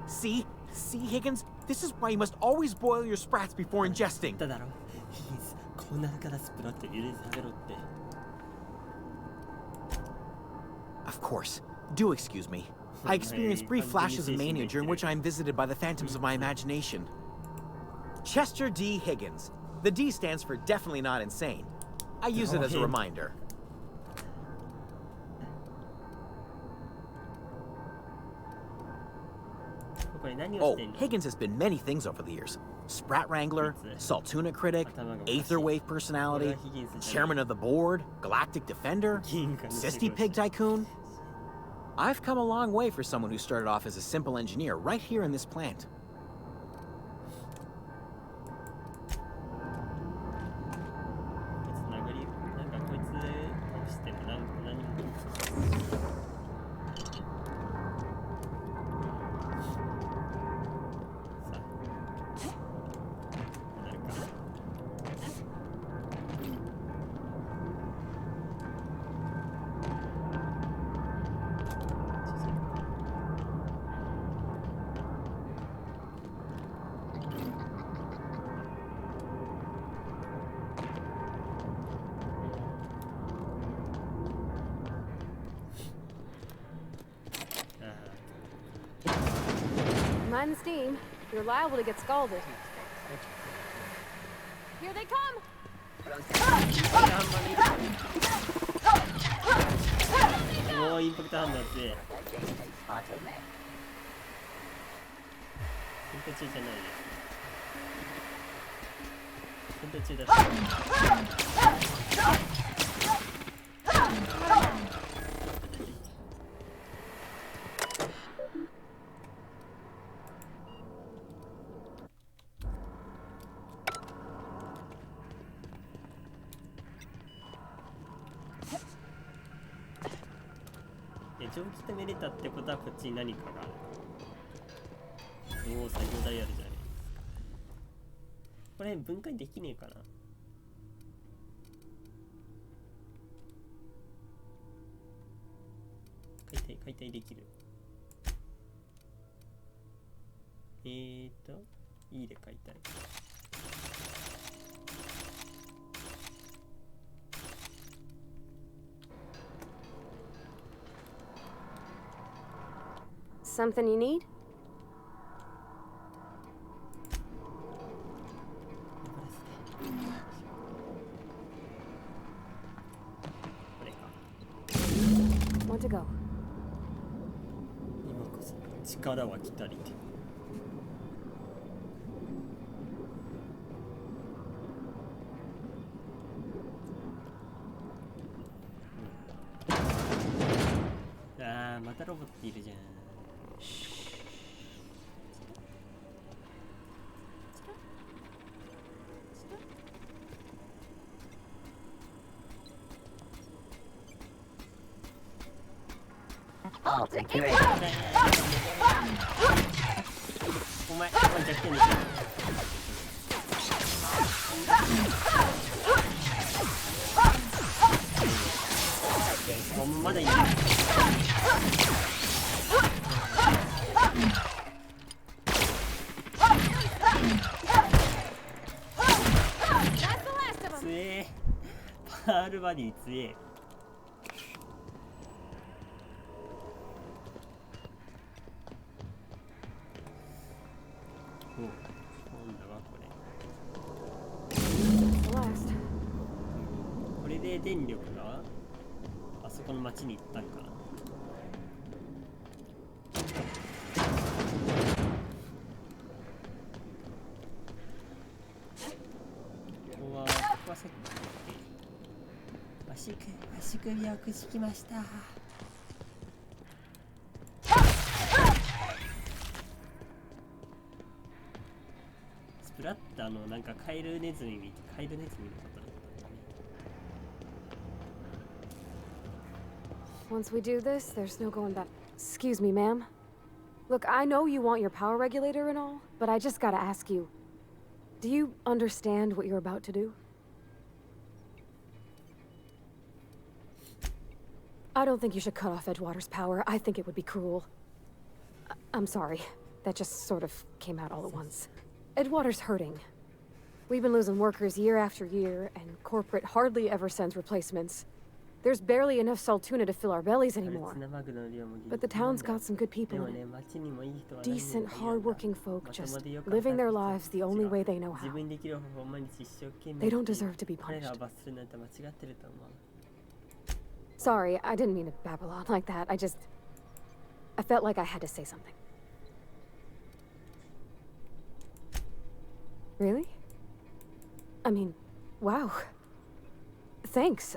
M: See, Higgins? This is why you must always boil your sprats before ingesting.
A: だろ。こうなるからスプラット茹でて食べろって。
M: Of course. Do excuse me. I experience brief flashes of mania during which I am visited by the phantoms of my imagination. Chester D. Higgins. The D stands for definitely not insane. I use it as a reminder. Oh, Higgins has been many things over the years. Sprat Wrangler, Saltuna Critic, Aetherwave Personality, Chairman of the Board, Galactic Defender, Sisty Pig Tycoon. I've come a long way for someone who started off as a simple engineer right here in this plant.
G: Mind the steam. You're liable to get scalded. Here they come!
A: Oh, インパクト反応強い。戦闘中じゃないです。戦闘中だし。蒸気止めれたってことはこっちに何かがある。おお、作業台あるじゃないですか。これ分解できねえかな。解体できる。いいで解体。
G: Something you need? Want to go?
A: 今こそ力は来たり。ああ、またロボットいるじゃん。お前、弱点でしょ。まだいい。強え。パールバディ強え。これで電力があそこの町に行ったんかな。ここはさっき足首をくじきました。スプラッターのなんかカエルネズミのことだったんだね。
G: Once we do this, there's no going back. Excuse me, ma'am. Look, I know you want your power regulator and all, but I just gotta ask you, do you understand what you're about to do? I don't think you should cut off Edgewater's power. I think it would be cruel. I'm sorry. That just sort of came out all at once. Edgewater's hurting. We've been losing workers year after year, and corporate hardly ever sends replacements. There's barely enough Saltuna to fill our bellies anymore. But the town's got some good people in it. Decent, hard-working folk just living their lives the only way they know how. They don't deserve to be punished. Sorry, I didn't mean to babble on like that. I felt like I had to say something. Really? I mean, wow. Thanks.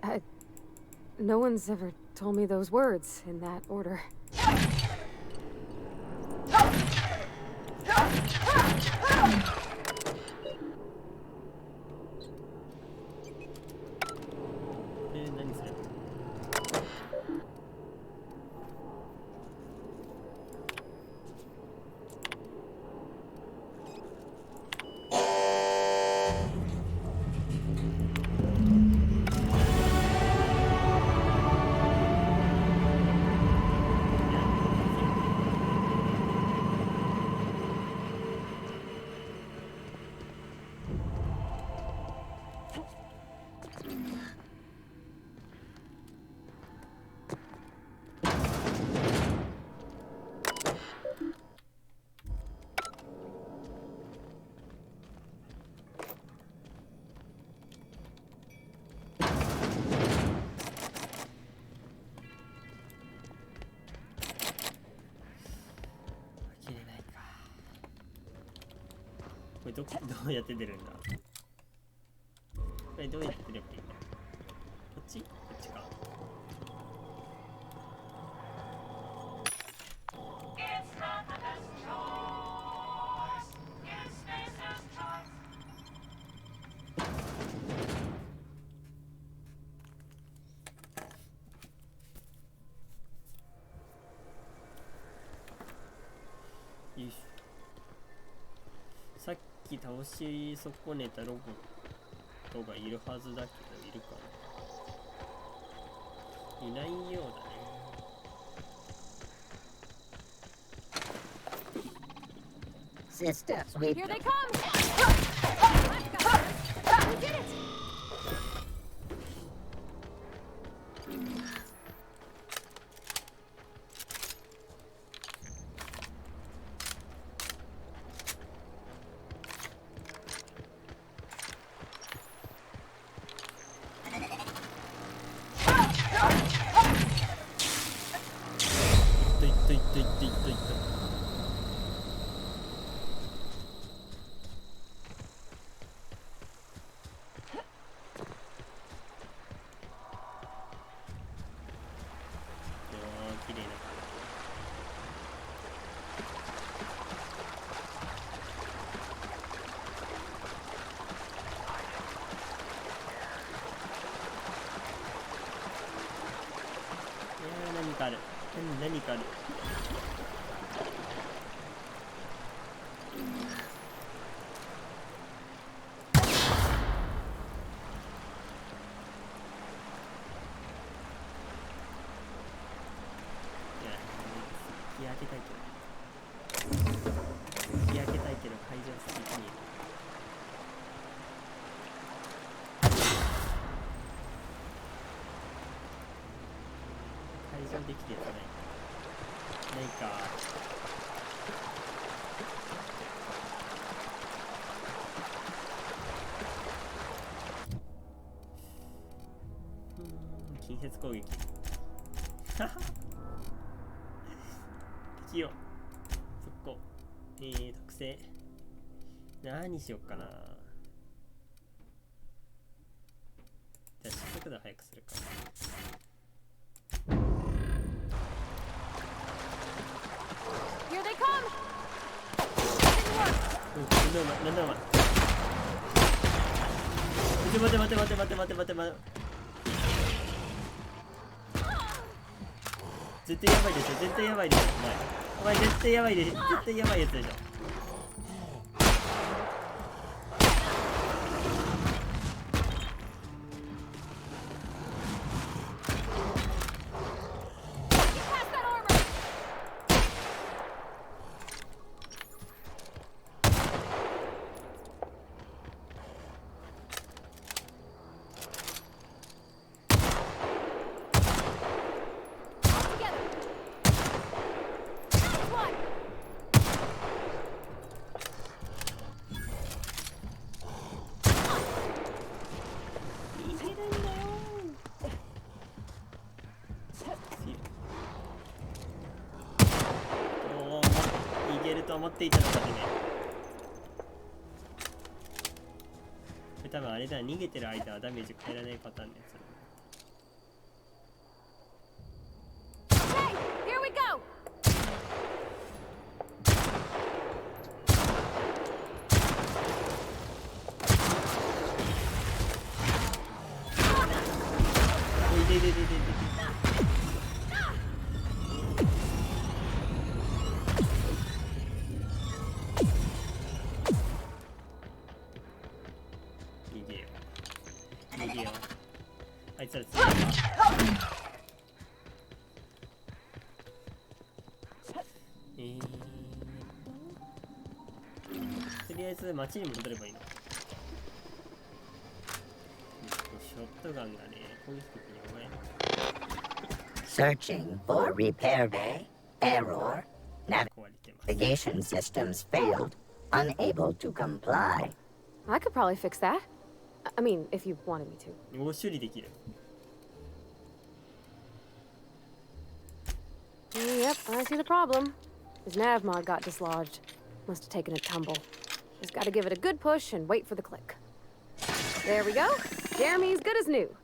G: No one's ever told me those words in that order.
A: これどうやって出るんだ。これどうやって出ればいいんだ。こっち？こっちか。よいしょ。さっき倒し損ねたロボットがいるはずだけど、いるかな。いないようだね。
L: Sister, sweep.
G: Here they come! We did it!
A: 何かある。何かある。引き上げたいけど。引き上げたいけど会場先に。会場できてやつない。ないか。近接攻撃。敵よ。そこ。特性。何しよっかな。じゃあ速度速くするか。
G: Here they come!
A: なんだお前。待て。絶対やばいでしょ、お前。お前絶対やばいでしょ。絶対やばいやつでしょ。思っていたのかね。これ多分あれだ、逃げてる間はダメージ変えられないパターンのやつだ。あいつら強いな。とりあえず町に戻ればいいの。ショットガンがね、攻撃的に弱い。
L: Searching for repair bay. Error. Navigation systems failed. Unable to comply.
G: I could probably fix that. I mean, if you wanted me to.
A: 修理できる。
G: Yep, I see the problem. His nav mod got dislodged. Must have taken a tumble. Just gotta give it a good push and wait for the click. There we go. Jeremy's good as new.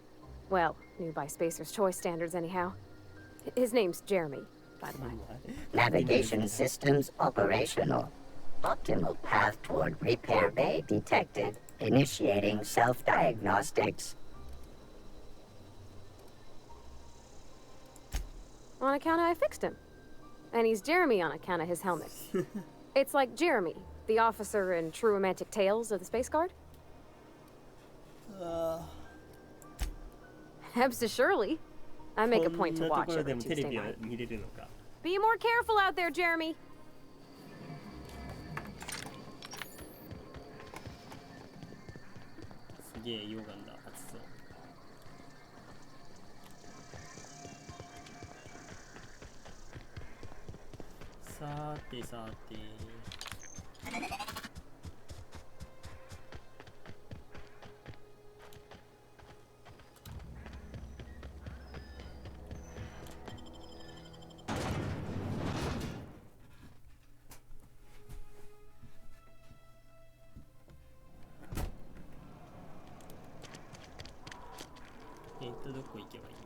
G: Well, new by Spacer's Choice standards anyhow. His name's Jeremy, by the way.
L: Navigation systems operational. Optimal path toward repair bay detected. Initiating self-diagnostics.
G: On account of I fixed him. And he's Jeremy on account of his helmet. It's like Jeremy, the officer in True Romantic Tales of the Space Guard. Hebs surely. I make a point to watch every Tuesday night. Be more careful out there, Jeremy.
A: どこ行けばいいの？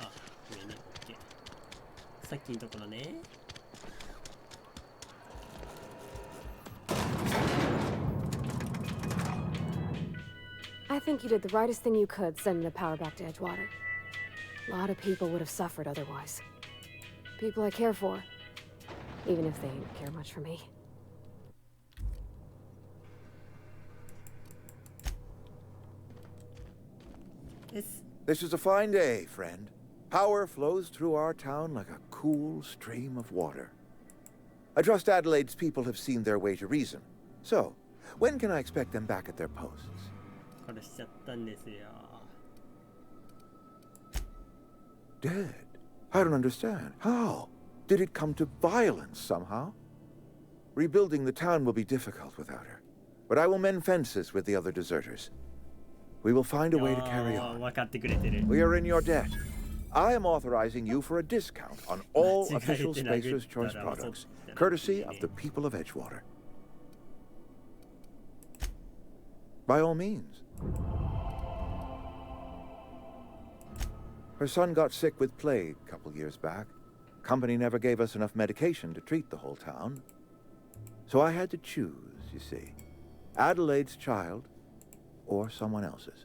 A: あ、上ね、OK。さっきのところね。
G: I think you did the rightest thing you could sending the power back to Edgewater. A lot of people would have suffered otherwise. People I care for, even if they don't care much for me.
F: This is a fine day, friend. Power flows through our town like a cool stream of water. I trust Adelaide's people have seen their way to reason. So, when can I expect them back at their posts? Dead? I don't understand. How? Did it come to violence somehow? Rebuilding the town will be difficult without her. But I will mend fences with the other deserters. We will find a way to carry on. We are in your debt. I am authorizing you for a discount on all official Spacer's Choice products, courtesy of the people of Edgewater. By all means. Her son got sick with plague a couple years back. Company never gave us enough medication to treat the whole town. So I had to choose, you see. Adelaide's child or someone else's.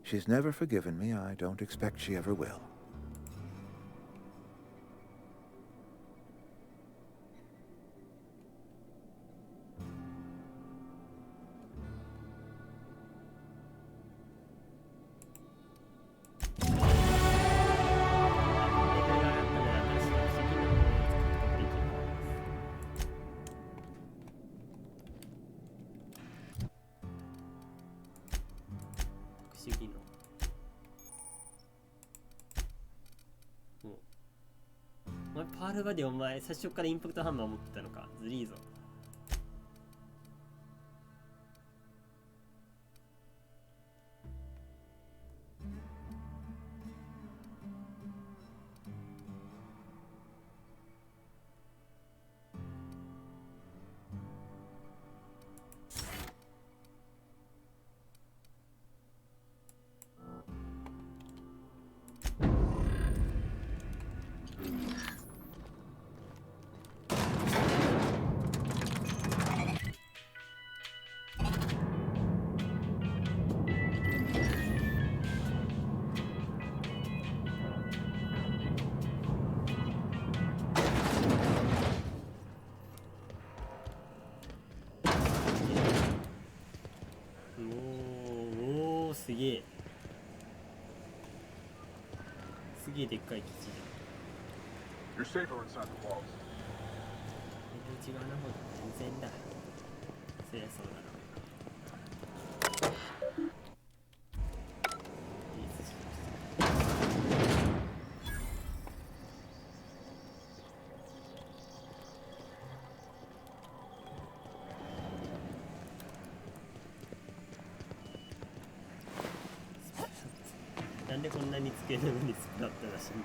F: She's never forgiven me. I don't expect she ever will.
A: パールバディお前最初からインパクトハンマー持ってたのか。ずりーぞ。すげえ。すげえでっかい基地だ。
J: You're safer inside the walls.
A: 内側の方が全然だ。そりゃそうだな。なんでこんなに机の上にスプラットが死んだの。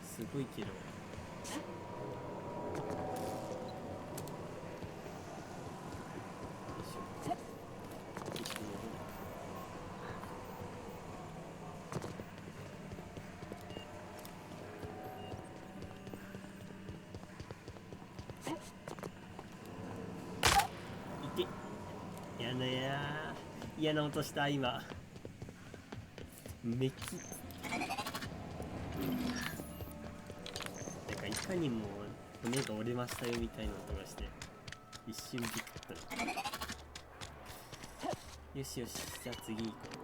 A: すごいけど。嫌な音した今。めきなんかいかにも骨が折れましたよみたいな音がして一瞬ビクッと。よしよし、じゃあ次行こう。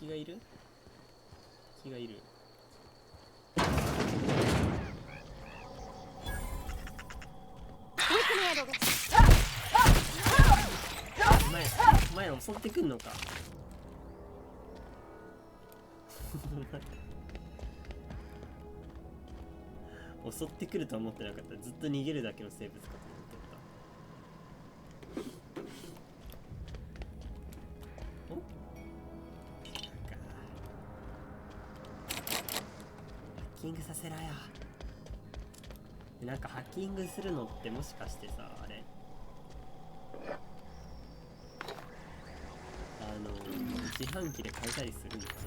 A: 敵がいる？敵がいる。前襲ってくんのか。襲ってくるとは思ってなかった。ずっと逃げるだけの生物かと思ってた。お？ハッキングさせろよ。なんかハッキングするのってもしかしてさ、あれ自販機で買えたりするのかな。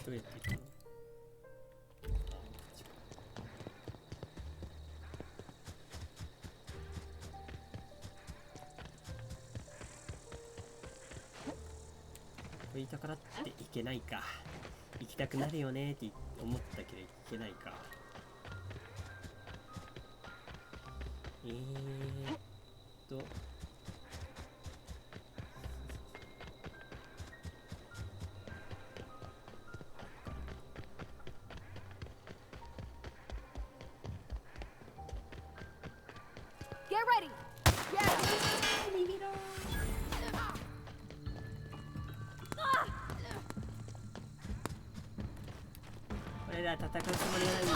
A: どうやって行くの？これ板からっていけないか。行きたくなるよねって思ったけどいけないか。と俺ら戦うつもりはないんだ。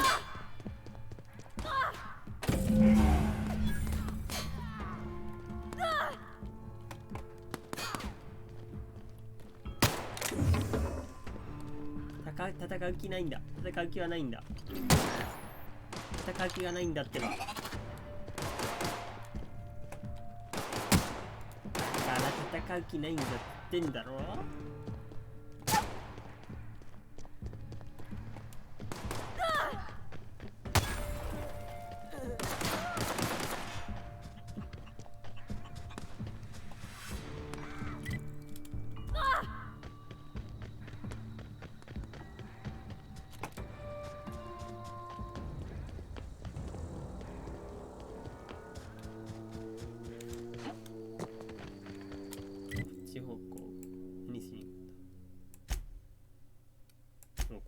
A: 戦う気ないんだ。戦う気はないんだ。戦う気がないんだってば。だから戦う気ないんだってんだろ。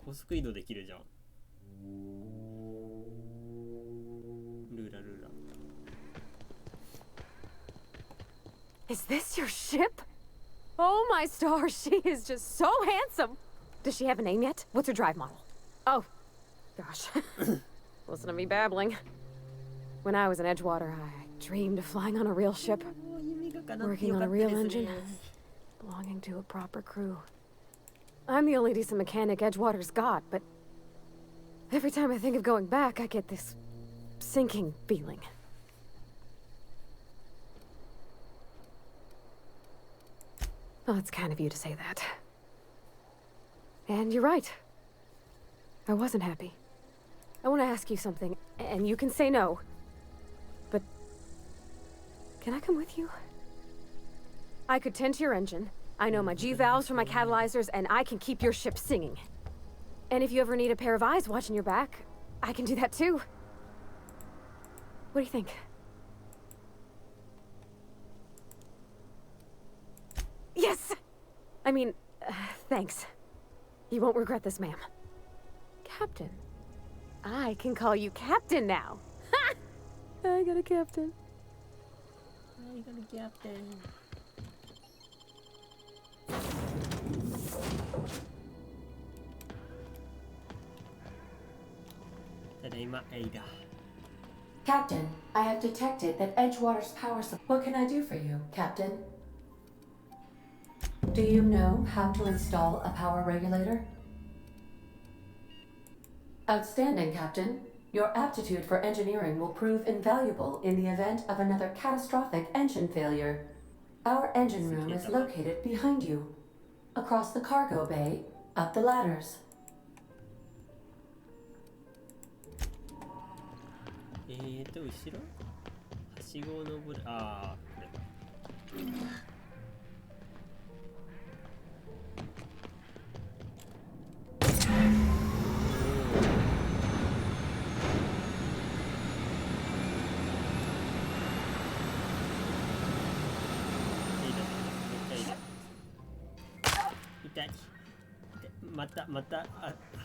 A: 高速移動できるじゃん。ルーラルーラ。
G: Is this your ship? Oh my stars, she is just so handsome. Does she have a name yet? What's her drive model? Oh, gosh. Listen to me babbling. When I was in Edgewater, I dreamed of flying on a real ship, working on a real engine, belonging to a proper crew. I'm the only decent mechanic Edgewater's got, but every time I think of going back, I get this sinking feeling. Well, it's kind of you to say that. And you're right. I wasn't happy. I want to ask you something, and you can say no. But can I come with you? I could tend to your engine. I know my G-valves for my catalyzers, and I can keep your ship singing. And if you ever need a pair of eyes watching your back, I can do that too. What do you think? Yes! I mean, thanks. You won't regret this, ma'am. Captain. I can call you Captain now. Ha! I got a captain.
A: I got a captain. ただいま、エイダ。
E: Captain, I have detected that Edgewater's power supply. What can I do for you, Captain? Do you know how to install a power regulator? Outstanding, Captain. Your aptitude for engineering will prove invaluable in the event of another catastrophic engine failure. Our engine room is located behind you. Across the cargo bay, up the ladders.
A: 後ろはしごを登る。ああ、これ。痛い。また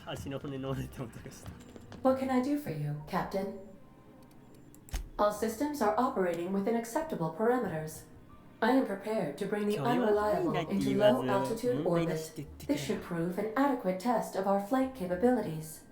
A: 足の骨の折れた音がした。
E: What can I do for you, Captain? All systems are operating within acceptable parameters. I am prepared to bring the unreliable into low-altitude orbit. This should prove an adequate test of our flight capabilities.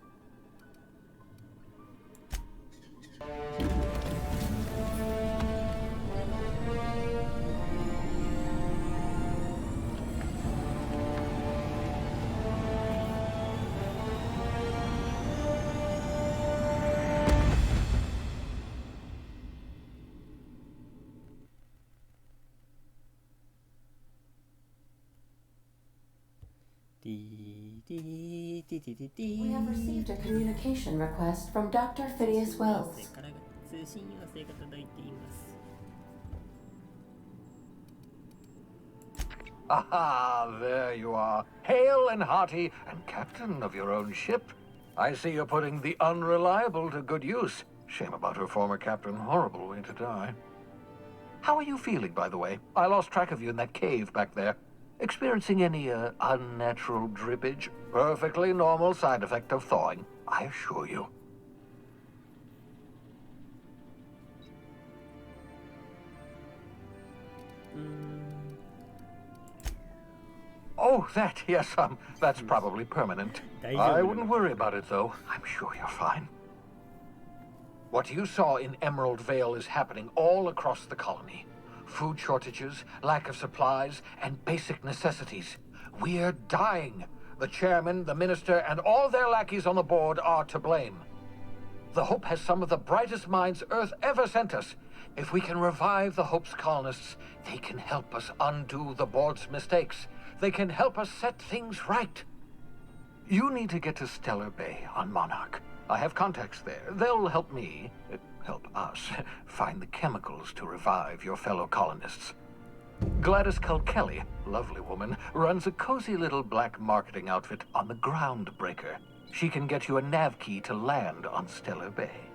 E: We have received a communication request from Dr. Phineas Wells.
H: Aha, there you are, hale and hearty, and captain of your own ship. I see you're putting the unreliable to good use. Shame about her former captain. Horrible way to die. How are you feeling, by the way? I lost track of you in that cave back there. Experiencing any, unnatural drippage? Perfectly normal side effect of thawing, I assure you. Oh, that, yes, that's probably permanent. I wouldn't worry about it, though. I'm sure you're fine. What you saw in Emerald Vale is happening all across the colony. Food shortages, lack of supplies, and basic necessities. We're dying. The chairman, the minister, and all their lackeys on the board are to blame. The Hope has some of the brightest minds Earth ever sent us. If we can revive the Hope's colonists, they can help us undo the board's mistakes. They can help us set things right. You need to get to Stellar Bay on Monarch. I have contacts there. They'll help me, help us, find the chemicals to revive your fellow colonists. Gladys Kelly, lovely woman, runs a cozy little black marketing outfit on the Groundbreaker. She can get you a nav key to land on Stellar Bay.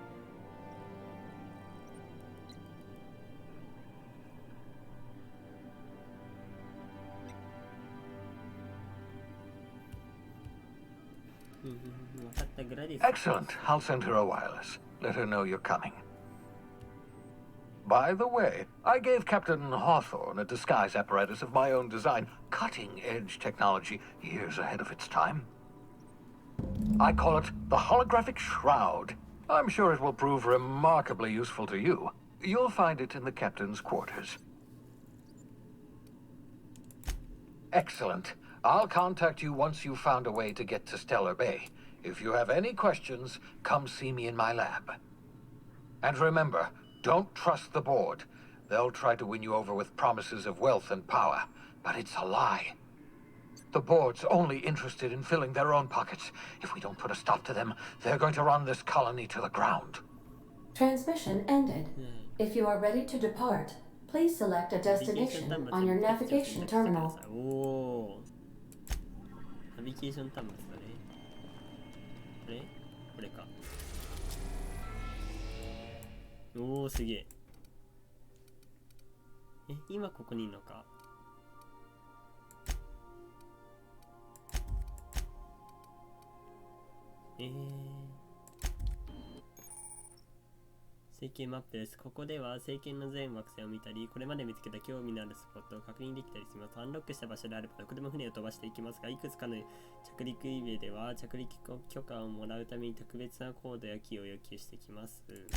H: Excellent. I'll send her a wireless. Let her know you're coming. By the way, I gave Captain Hawthorne a disguise apparatus of my own design. Cutting-edge technology, years ahead of its time. I call it the Holographic Shroud. I'm sure it will prove remarkably useful to you. You'll find it in the captain's quarters. Excellent. I'll contact you once you've found a way to get to Stellar Bay. If you have any questions, come see me in my lab. And remember, don't trust the board. They'll try to win you over with promises of wealth and power, but it's a lie. The board's only interested in filling their own pockets. If we don't put a stop to them, they're going to run this colony to the ground.
E: Transmission ended. If you are ready to depart, please select a destination on your navigation terminal.
A: Oh. Navigation terminal ですかね。あれ？これか。おお、すげえ。え、今ここにいるのか。星系マップです。ここでは星系の全惑星を見たり、これまで見つけた興味のあるスポットを確認できたりします。アンロックした場所であればどこでも船を飛ばしていきますが、いくつかの着陸イベでは着陸許可をもらうために特別なコードやキーを要求してきます。なるほ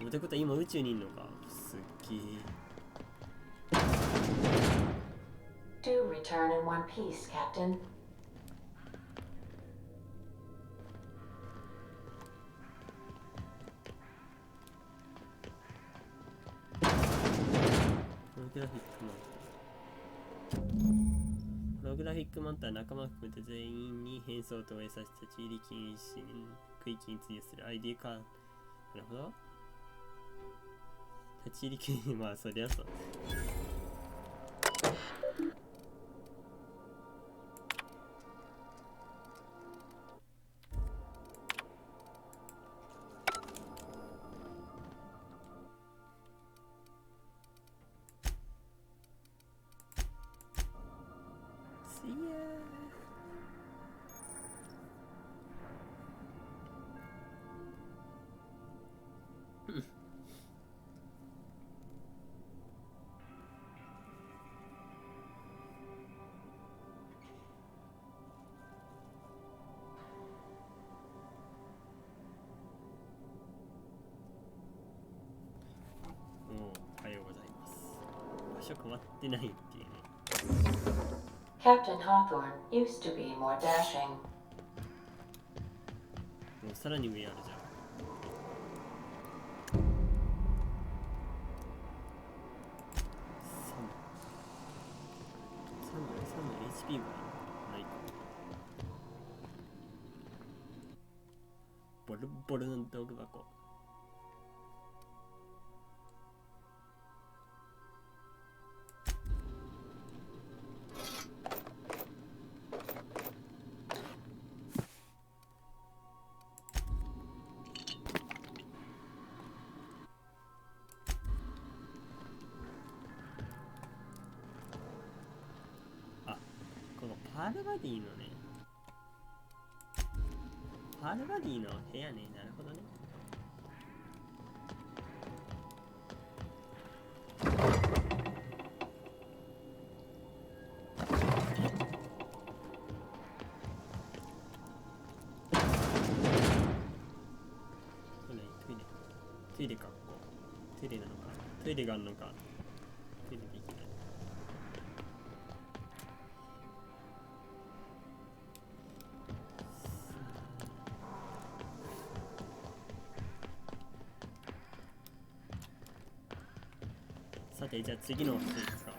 A: ど。ということは今宇宙にいるのか。すっげえ。
E: Do return in one piece, Captain.
A: ホログラフィックマントは仲間を含めて全員に変装とを得させ立ち入り禁止区域に追加する ID カード。なるほど。立ち入り禁止、まあそりゃそう。変わってないっていうね。
E: Captain Hawthorne used to be more dashing.
A: もうさらに上あるじゃん。3の HP がないか。ボロボロの道具箱。パールバディのね。パールバディの部屋ね。なるほどね。トイレか。トイレなのか。トイレがあるのか。トイレできない。さて、じゃあ次のステージですか。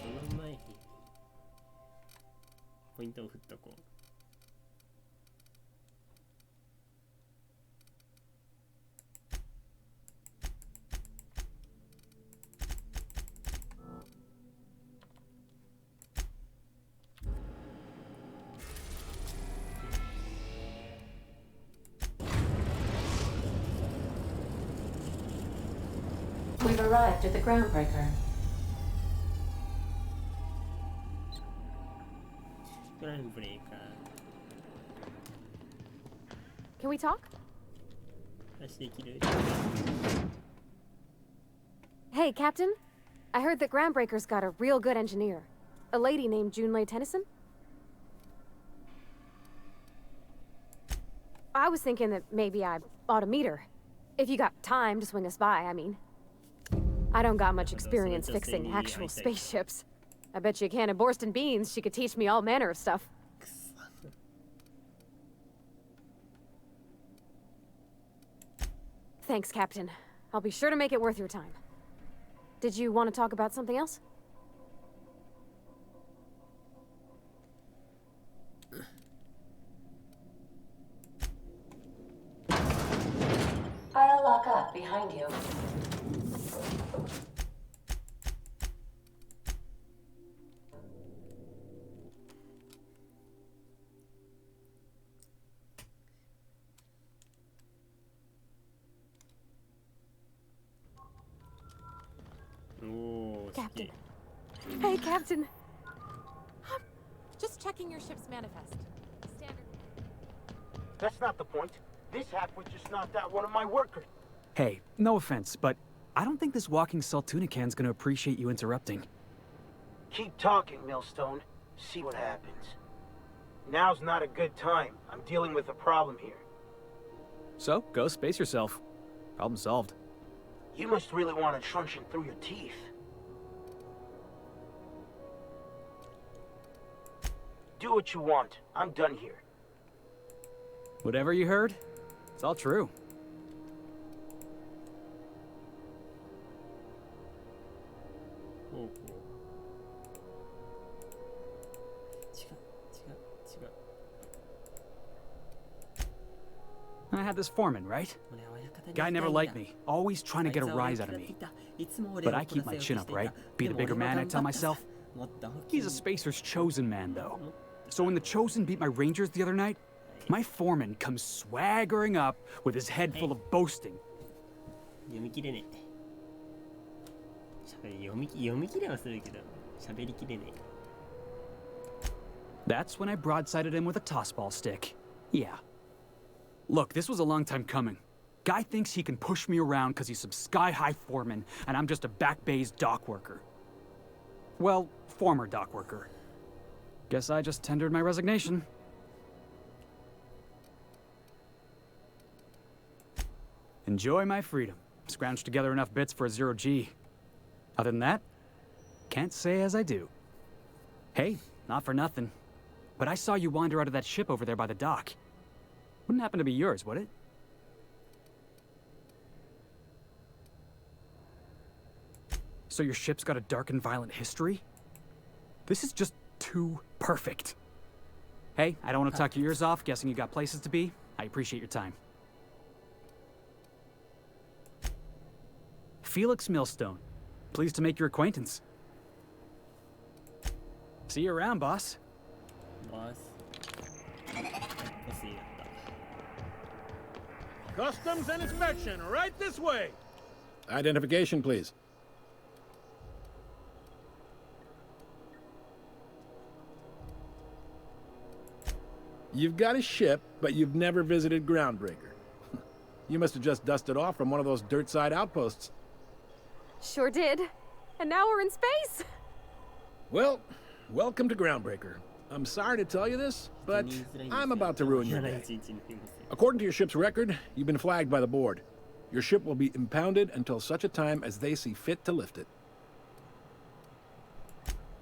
A: その前にポイントを振っとこう。
E: We've arrived at the groundbreaker.
G: Can we talk? Hey, Captain. I heard that Groundbreaker's got a real good engineer. A lady named Junlei Tennyson? I was thinking that maybe I ought to meet her. If you got time to swing us by, I mean. I don't got much experience fixing actual spaceships. I bet you a can of Borston beans she could teach me all manner of stuff. Thanks, Captain. I'll be sure to make it worth your time. Did you want to talk about something else?
E: I'll lock up behind you.
G: Captain. Hey, Captain. Just checking your ship's manifest. Standard.
N: That's not the point. This hack was just knocked out one of my workers.
O: Hey, no offense, but I don't think this walking saltuna can's gonna appreciate you interrupting.
N: Keep talking, Millstone. See what happens. Now's not a good time. I'm dealing with a problem here.
O: So, go space yourself. Problem solved.
N: You must really want a truncheon through your teeth. Do what you want. I'm done here.
O: Whatever you heard, it's all true. I had this foreman, right? Guy never liked me, always trying to get a rise out of me. But I keep my chin up, right? Be the bigger man, I tell myself. He's a spacer's chosen man, though. So when the chosen beat my rangers the other night, my foreman comes swaggering up with his head full of boasting. That's when I broadsided him with a tossball stick. Yeah. Look, this was a long time coming. Guy thinks he can push me around because he's some sky-high foreman, and I'm just a back bay's dock worker. Well, former dock worker. Guess I just tendered my resignation. Enjoy my freedom. Scrounged together enough bits for a 0G. Other than that, can't say as I do. Hey, not for nothing, but I saw you wander out of that ship over there by the dock. Wouldn't happen to be yours, would it? So your ship's got a dark and violent history? This is just too perfect. Hey, I don't want to talk your ears off, guessing you got places to be. I appreciate your time. Felix Millstone. Pleased to make your acquaintance. See you around, boss.
P: Customs and inspection, right this way.
Q: Identification, please.
P: You've got a ship, but you've never visited Groundbreaker. You must have just dusted off from one of those dirt-side outposts.
G: Sure did. And now we're in space.
P: Well, welcome to Groundbreaker. I'm sorry to tell you this, but I'm about to ruin your day. According to your ship's record, you've been flagged by the board. Your ship will be impounded until such a time as they see fit to lift it.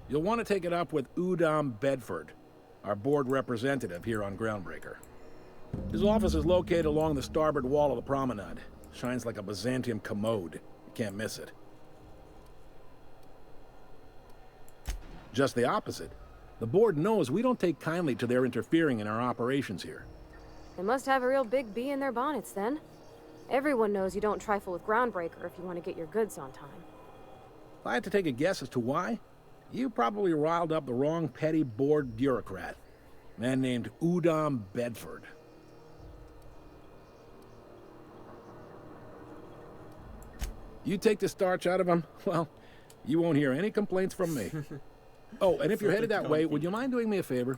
P: You'll want to take it up with Udom Bedford, our board representative here on Groundbreaker. His office is located along the starboard wall of the promenade. Shines like a Byzantium commode. You can't miss it. Just the opposite. The board knows we don't take kindly to their interfering in our operations here.
G: They must have a real big bee in their bonnets then. Everyone knows you don't trifle with Groundbreaker if you want to get your goods on time.
P: If I had to take a guess as to why, you probably riled up the wrong petty board bureaucrat. A man named Udom Bedford. You take the starch out of him, well, you won't hear any complaints from me. Oh, and if you're headed that way, would you mind doing me a favor?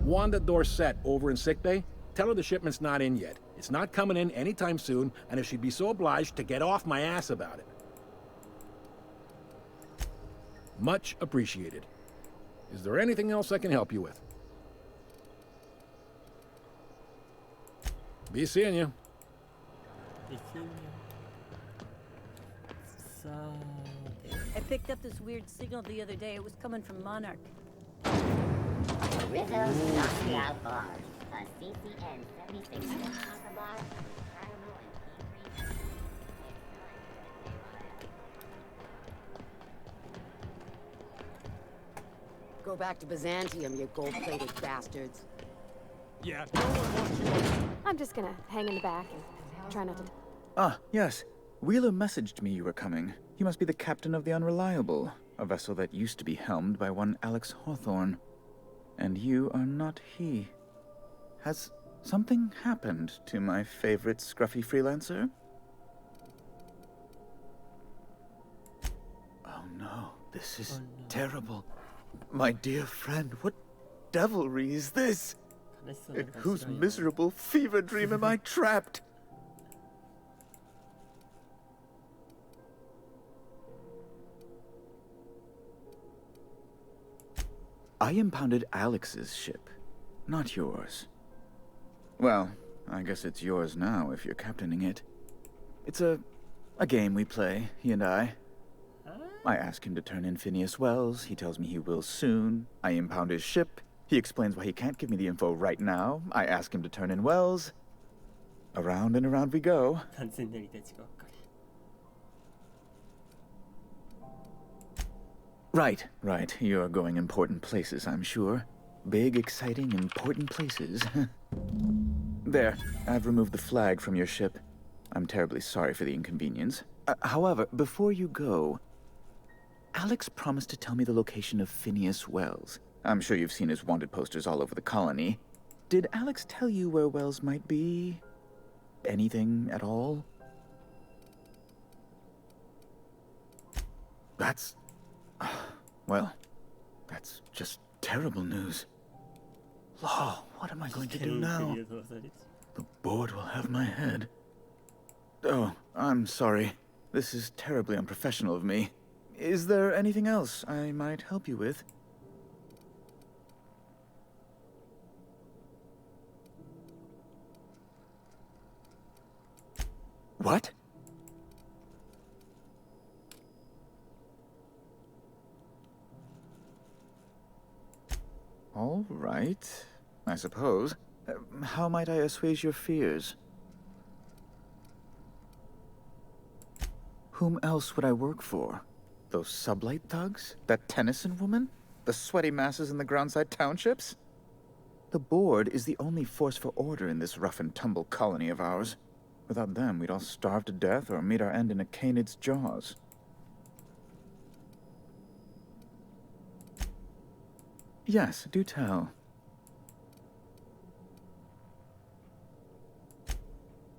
P: Wanda Dorset over in sickbay, tell her the shipment's not in yet. It's not coming in anytime soon, and if she'd be so obliged to get off my ass about it. Much appreciated. Is there anything else I can help you with? Be seeing you.
Q: I picked up this weird signal the other day. It was coming from Monarch.
L: Rizzo's Knockout Bar. A CCN 76 bar.
D: Go back to Byzantium, you gold-plated bastards.
O: Yeah, no one wants you.
G: I'm just gonna hang in the back and try not to...
R: Ah, yes. Wheeler messaged me you were coming. He must be the captain of the Unreliable, a vessel that used to be helmed by one Alex Hawthorne. And you are not he. Has something happened to my favorite scruffy freelancer? Oh no, this is terrible. My dear friend, what devilry is this? In whose miserable fever dream am I trapped? I impounded Alex's ship, not yours. Well, I guess it's yours now if you're captaining it. It's a game we play, he and I. I ask him to turn in Phineas Wells, he tells me he will soon. I impound his ship, he explains why he can't give me the info right now. I ask him to turn in Wells. Around and around we go. Right. You're going important places, I'm sure. Big, exciting, important places. There, I've removed the flag from your ship. I'm terribly sorry for the inconvenience. However, before you go, Alex promised to tell me the location of Phineas Wells. I'm sure you've seen his wanted posters all over the colony. Did Alex tell you where Wells might be? Anything at all? That's... well, that's just terrible news. Law, what am I going to do now? The board will have my head. Oh, I'm sorry. This is terribly unprofessional of me. Is there anything else I might help you with? What? All right, I suppose. How might I assuage your fears? Whom else would I work for? Those sublight thugs? That Tennyson woman? The sweaty masses in the groundside townships? The board is the only force for order in this rough-and-tumble colony of ours. Without them, we'd all starve to death or meet our end in a canid's jaws. Yes, do tell.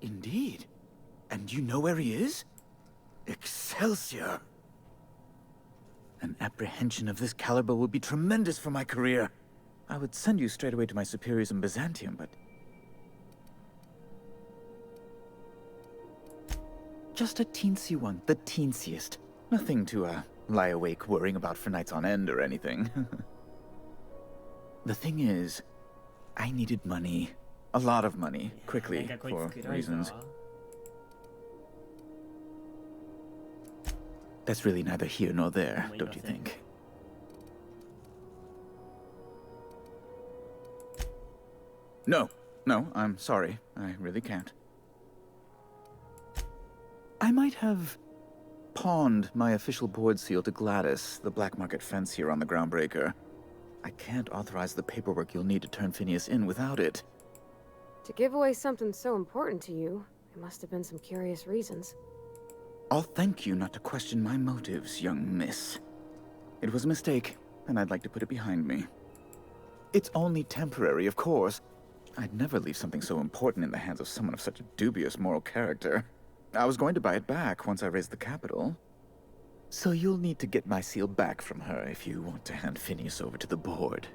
R: Indeed. And you know where he is? Excelsior! An apprehension of this caliber will be tremendous for my career. I would send you straight away to my superiors in Byzantium, but... Just a teensy one, the teensiest. Nothing to, lie awake worrying about for nights on end or anything. The thing is, I needed money. A lot of money, quickly, for reasons. That's really neither here nor there, don't you think? No, I'm sorry. I really can't. I might have pawned my official board seal to Gladys, the black market fence here on the Groundbreaker. I can't authorize the paperwork you'll need to turn Phineas in without it.
G: To give away something so important to you, there must have been some curious reasons.
R: I'll thank you not to question my motives, young miss. It was a mistake, and I'd like to put it behind me. It's only temporary, of course. I'd never leave something so important in the hands of someone of such a dubious moral character. I was going to buy it back once I raised the capital. So you'll need to get my seal back from her if you want to hand Phineas over to the board.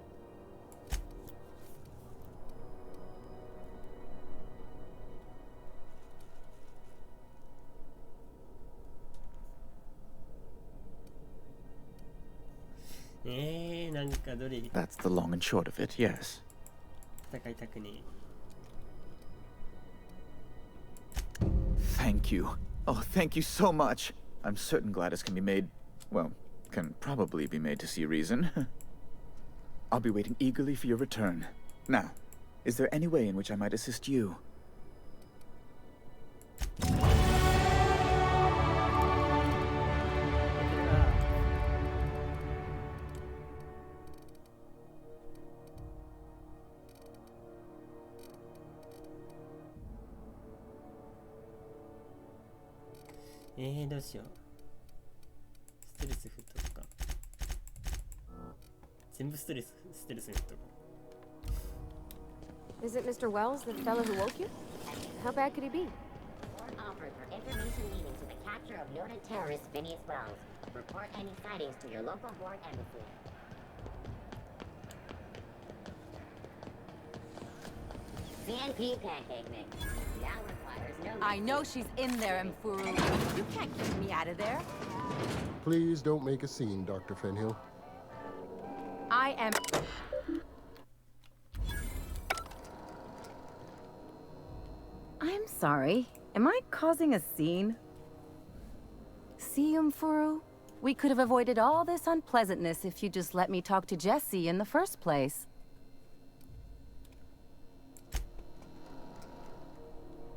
R: That's the long and short of it, yes. Thank you. Oh, thank you so much. I'm certain Gladys can be made, well, can probably be made to see reason. I'll be waiting eagerly for your return. Now, is there any way in which I might assist you?
A: どうしよう。ステルス振っとくか。全部ステルス振っとく。
G: Is it Mr. Wells, the fellow who woke you? How bad could he be?
L: Offered for information leading to the capture of noted terrorist Phineas Wells. Report any sightings to your local board embassy. CNP pancake mix. Now requires no...
Q: I know she's in there, Mfuru. You can't keep me out of there.
J: Please don't make a scene, Dr. Fenhill.
Q: I am... I'm sorry. Am I causing a scene? See, Mfuru? We could have avoided all this unpleasantness if you just let me talk to Jessie in the first place.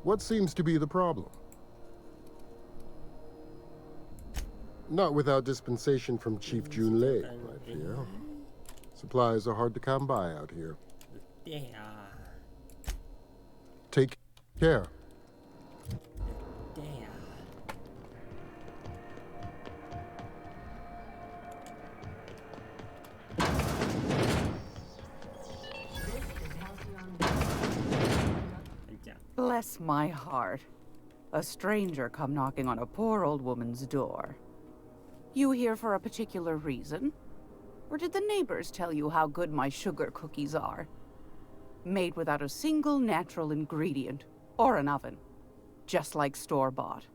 J: What seems to be the problem? Not without dispensation from Chief June Lei, I fear. Supplies are hard to come by out here. Take care.
S: Bless my heart. A stranger come knocking on a poor old woman's door. You here for a particular reason? Or did the neighbors tell you how good my sugar cookies are? Made without a single natural ingredient, or an oven. Just like store-bought.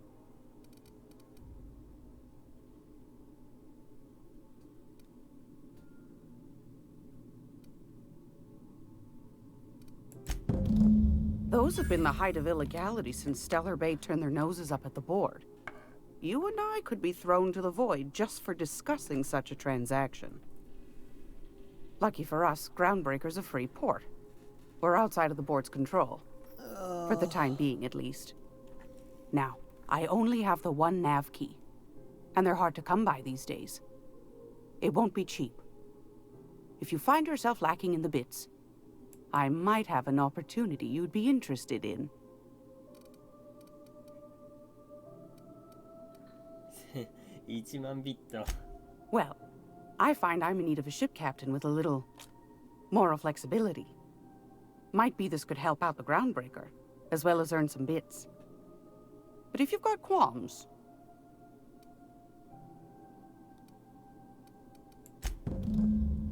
S: Those have been the height of illegality since Stellar Bay turned their noses up at the board. You and I could be thrown to the void just for discussing such a transaction. Lucky for us, Groundbreaker's a free port. We're outside of the board's control. For the time being, at least. Now, I only have the one nav key. And they're hard to come by these days. It won't be cheap. If you find yourself lacking in the bits, I might have an opportunity you'd be interested in. Well, I find I'm in need of a ship captain with a little moral flexibility. Might be this could help out the Groundbreaker, as well as earn some bits. But if you've got qualms...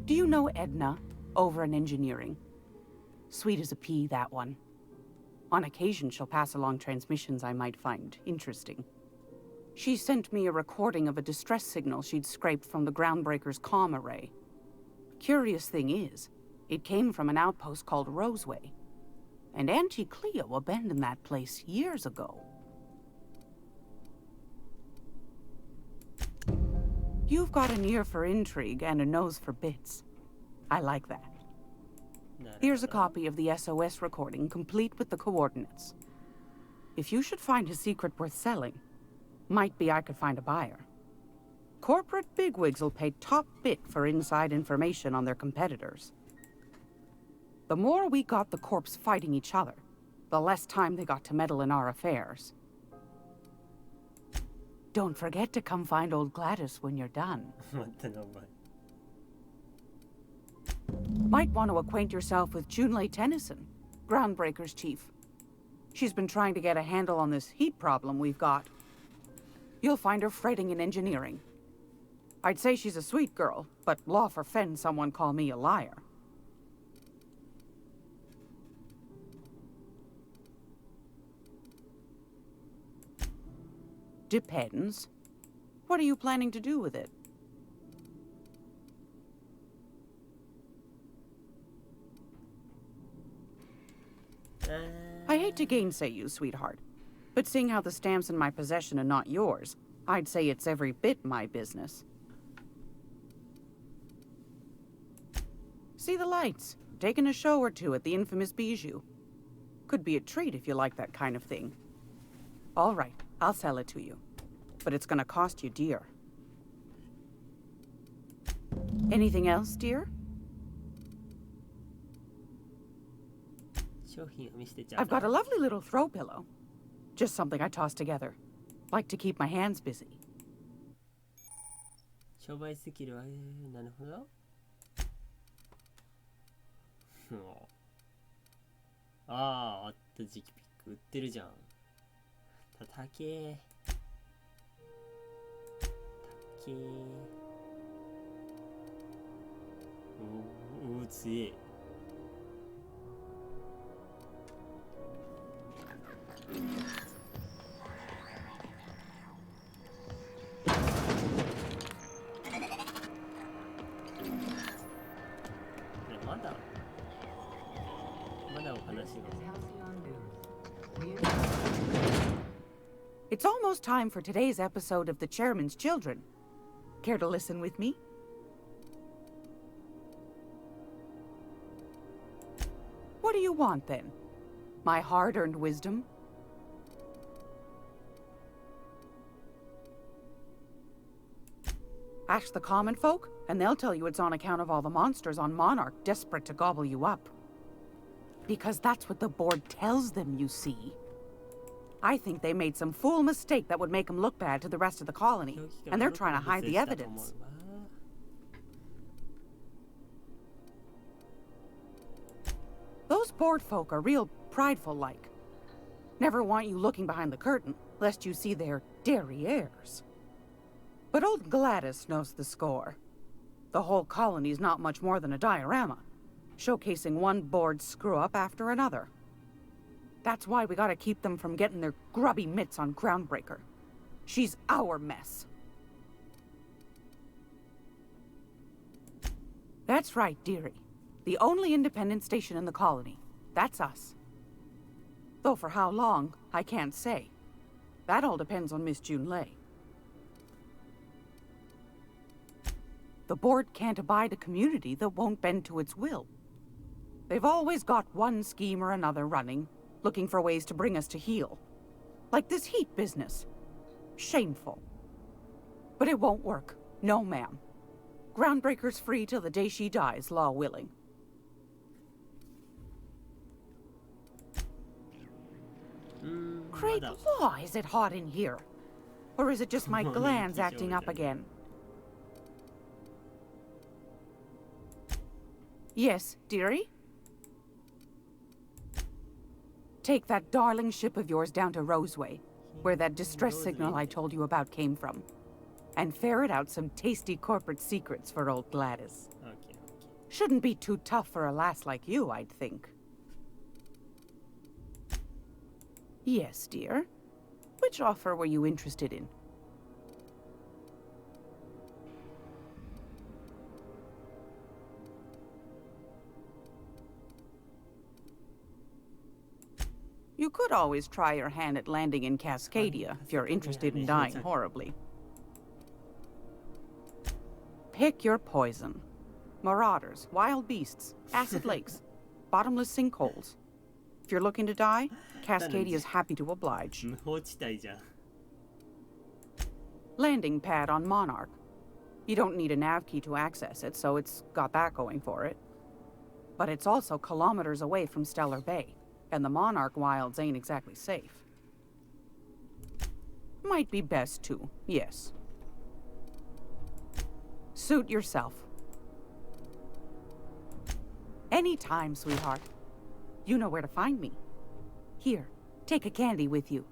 S: Do you know Edna over in engineering. Sweet as a pea, that one. On occasion, she'll pass along transmissions I might find interesting. She sent me a recording of a distress signal she'd scraped from the Groundbreaker's comm array. Curious thing is, it came from an outpost called Roseway. And Auntie Cleo abandoned that place years ago. You've got an ear for intrigue and a nose for bits. I like that. Here's a copy of the SOS recording, complete with the coordinates. If you should find a secret worth selling, might be I could find a buyer. Corporate bigwigs will pay top bit for inside information on their competitors. The more we got the corps fighting each other, the less time they got to meddle in our affairs. Don't forget to come find old Gladys when you're done. Might want to acquaint yourself with Junlei Tennyson, Groundbreaker's chief. She's been trying to get a handle on this heat problem we've got. You'll find her fretting in engineering. I'd say she's a sweet girl, but law forfend someone call me a liar. Depends. What are you planning to do with it? I hate to gainsay you, sweetheart, but seeing how the stamp's in my possession and not yours, I'd say it's every bit my business. See the lights. Taking a show or two at the infamous Bijou. Could be a treat if you like that kind of thing. All right, I'll sell it to you. But it's gonna cost you dear. Anything else, dear? I've got a lovely little throw pillow. Just something I toss together. Like to keep my hands busy.
A: 商売スキルはなるほど。ああ、あった時期ピック売ってるじゃん。たけおお、強え。
S: It's almost time for today's episode of The Chairman's Children. Care to listen with me? What do you want, then? My hard-earned wisdom? Ask the common folk, and they'll tell you it's on account of all the monsters on Monarch desperate to gobble you up. Because that's what the board tells them, you see. I think they made some fool mistake that would make them look bad to the rest of the colony, and they're trying to hide the evidence. Those board folk are real prideful-like. Never want you looking behind the curtain, lest you see their derrieres. But old Gladys knows the score. The whole colony's not much more than a diorama, showcasing one board screw-up after another. That's why we gotta keep them from getting their grubby mitts on Groundbreaker. She's our mess. That's right, dearie. The only independent station in the colony. That's us. Though for how long, I can't say. That all depends on Miss Junlei. The board can't abide a community that won't bend to its will. They've always got one scheme or another running, looking for ways to bring us to heel. Like this heat business. Shameful. But it won't work. No, ma'am. Groundbreaker's free till the day she dies, law willing. Great law, is it hot in here? Or is it just my glands acting up again? Yes, dearie? Take that darling ship of yours down to Roseway, where that distress signal I told you about came from, and ferret out some tasty corporate secrets for old Gladys. Shouldn't be too tough for a lass like you, I'd think. Yes, dear. Which offer were you interested in? You could always try your hand at landing in Cascadia if you're interested in dying horribly. Pick your poison. Marauders, wild beasts, acid lakes, bottomless sinkholes. If you're looking to die, Cascadia is happy to oblige. Landing pad on Monarch. You don't need a nav key to access it, so it's got that going for it. But it's also kilometers away from Stellar Bay, and the Monarch wilds ain't exactly safe. Might be best too, yes. Suit yourself. Anytime, sweetheart. You know where to find me. Here, take a candy with you.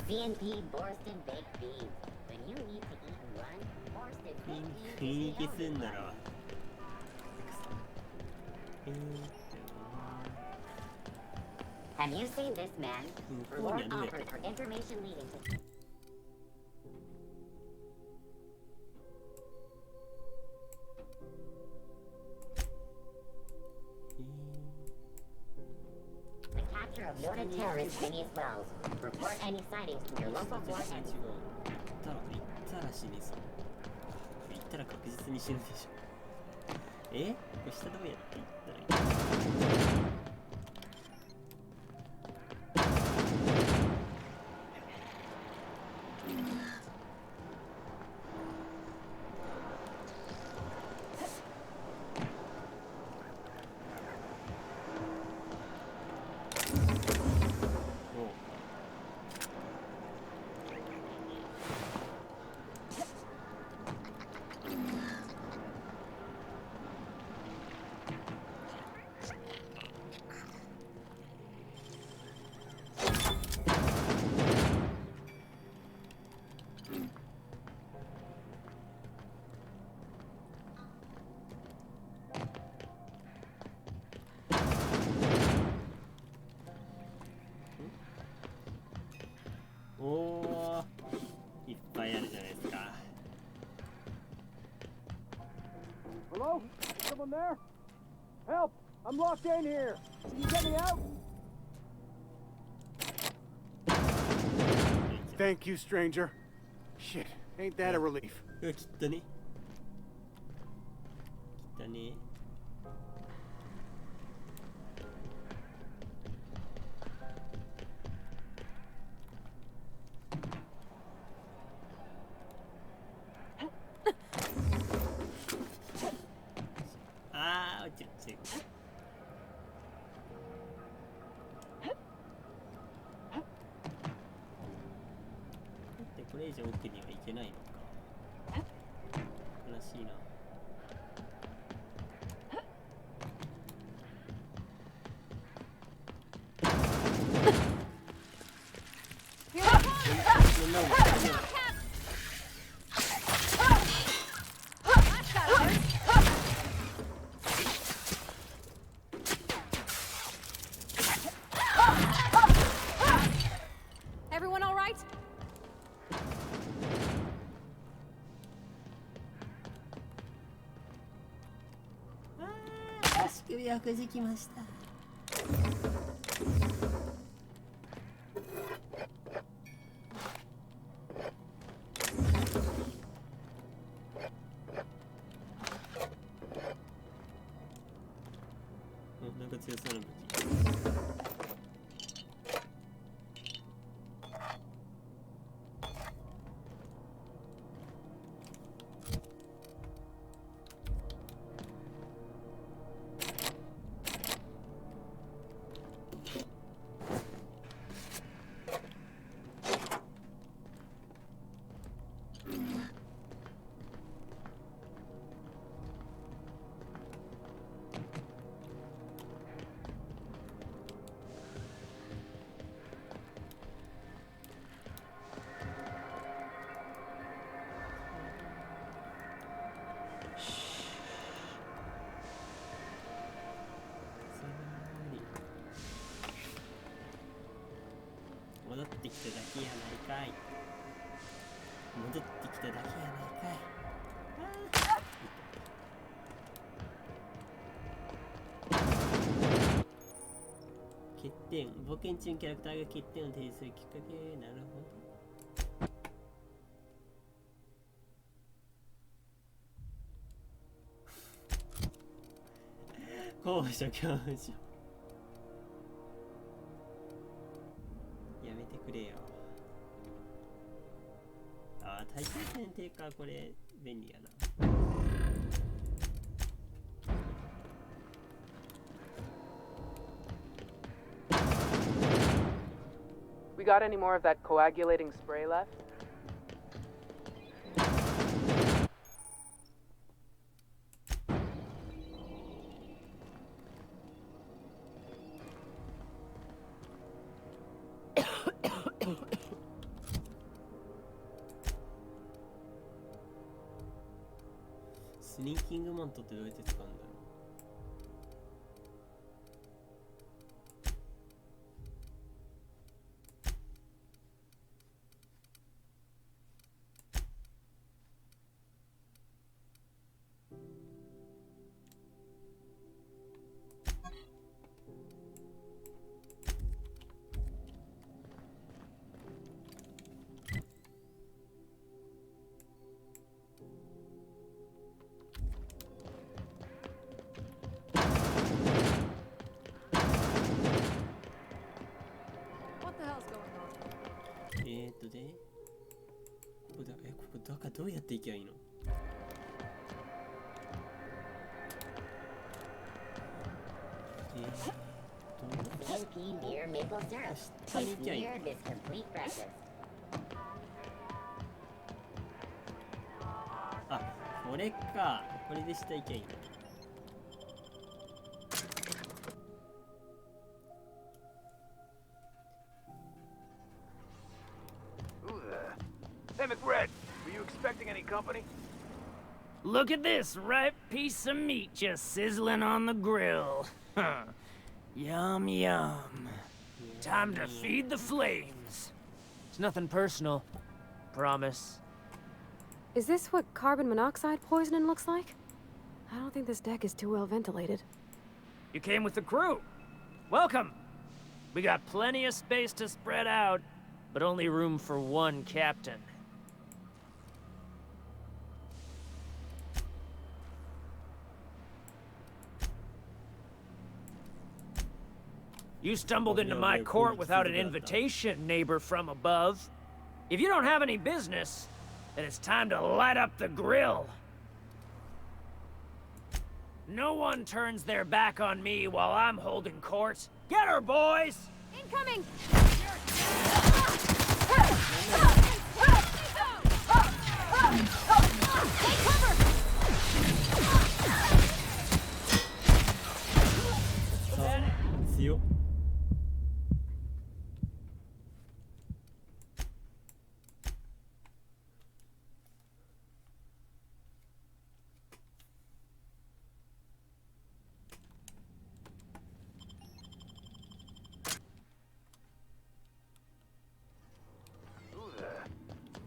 L: CNP Borsted baked beans. When you need to eat and run, Borsted baked beans is your help. Have you seen this man? Reward offered for information leading to... The capture of noted terrorist Phineas Wells. Report any sightings to your local force and...
A: 行ったら死にそう。行ったら確実に死ぬでしょ。これ下どうやって行ったらいいの？いっぱいあるじゃないですか。
T: Hello? Someone there? Help! I'm locked in here. Can you get me out?
N: Thank you, stranger. Shit, ain't that a relief?
A: きっとね。きっとね。落ちる落ちる。でこれ以上奥には行けないのか。悲しいな。首をくじきました。なんか強そうな武器。戻ってきただけやないかい。戻ってきただけやないかい。欠点、冒険中にキャラクターが欠点を提示するきっかけ。なるほど。高所恐怖症。やめてくれよ。あー、耐久戦低下、これ便利やな。
I: We got any more of that coagulating spray left?
A: スニーキングマントってどうやって使うんだろう。で、ここだ、ここだからどうやって行けばいいの？下に行きゃいいの？あ、これか。これで下行きゃいいの？Hey,
N: McRed, were you expecting any company?
U: Look at this ripe piece of meat just sizzling on the grill. Huh. Yum, yum. Time to feed the flames. It's nothing personal. Promise.
G: Is this what carbon monoxide poisoning looks like? I don't think this deck is too well ventilated.
U: You came with the crew. Welcome. We got plenty of space to spread out, but only room for one captain. You stumbled into my court without an invitation, neighbor from above. If you don't have any business, then it's time to light up the grill. No one turns their back on me while I'm holding court. Get her, boys!
G: Incoming! Take cover!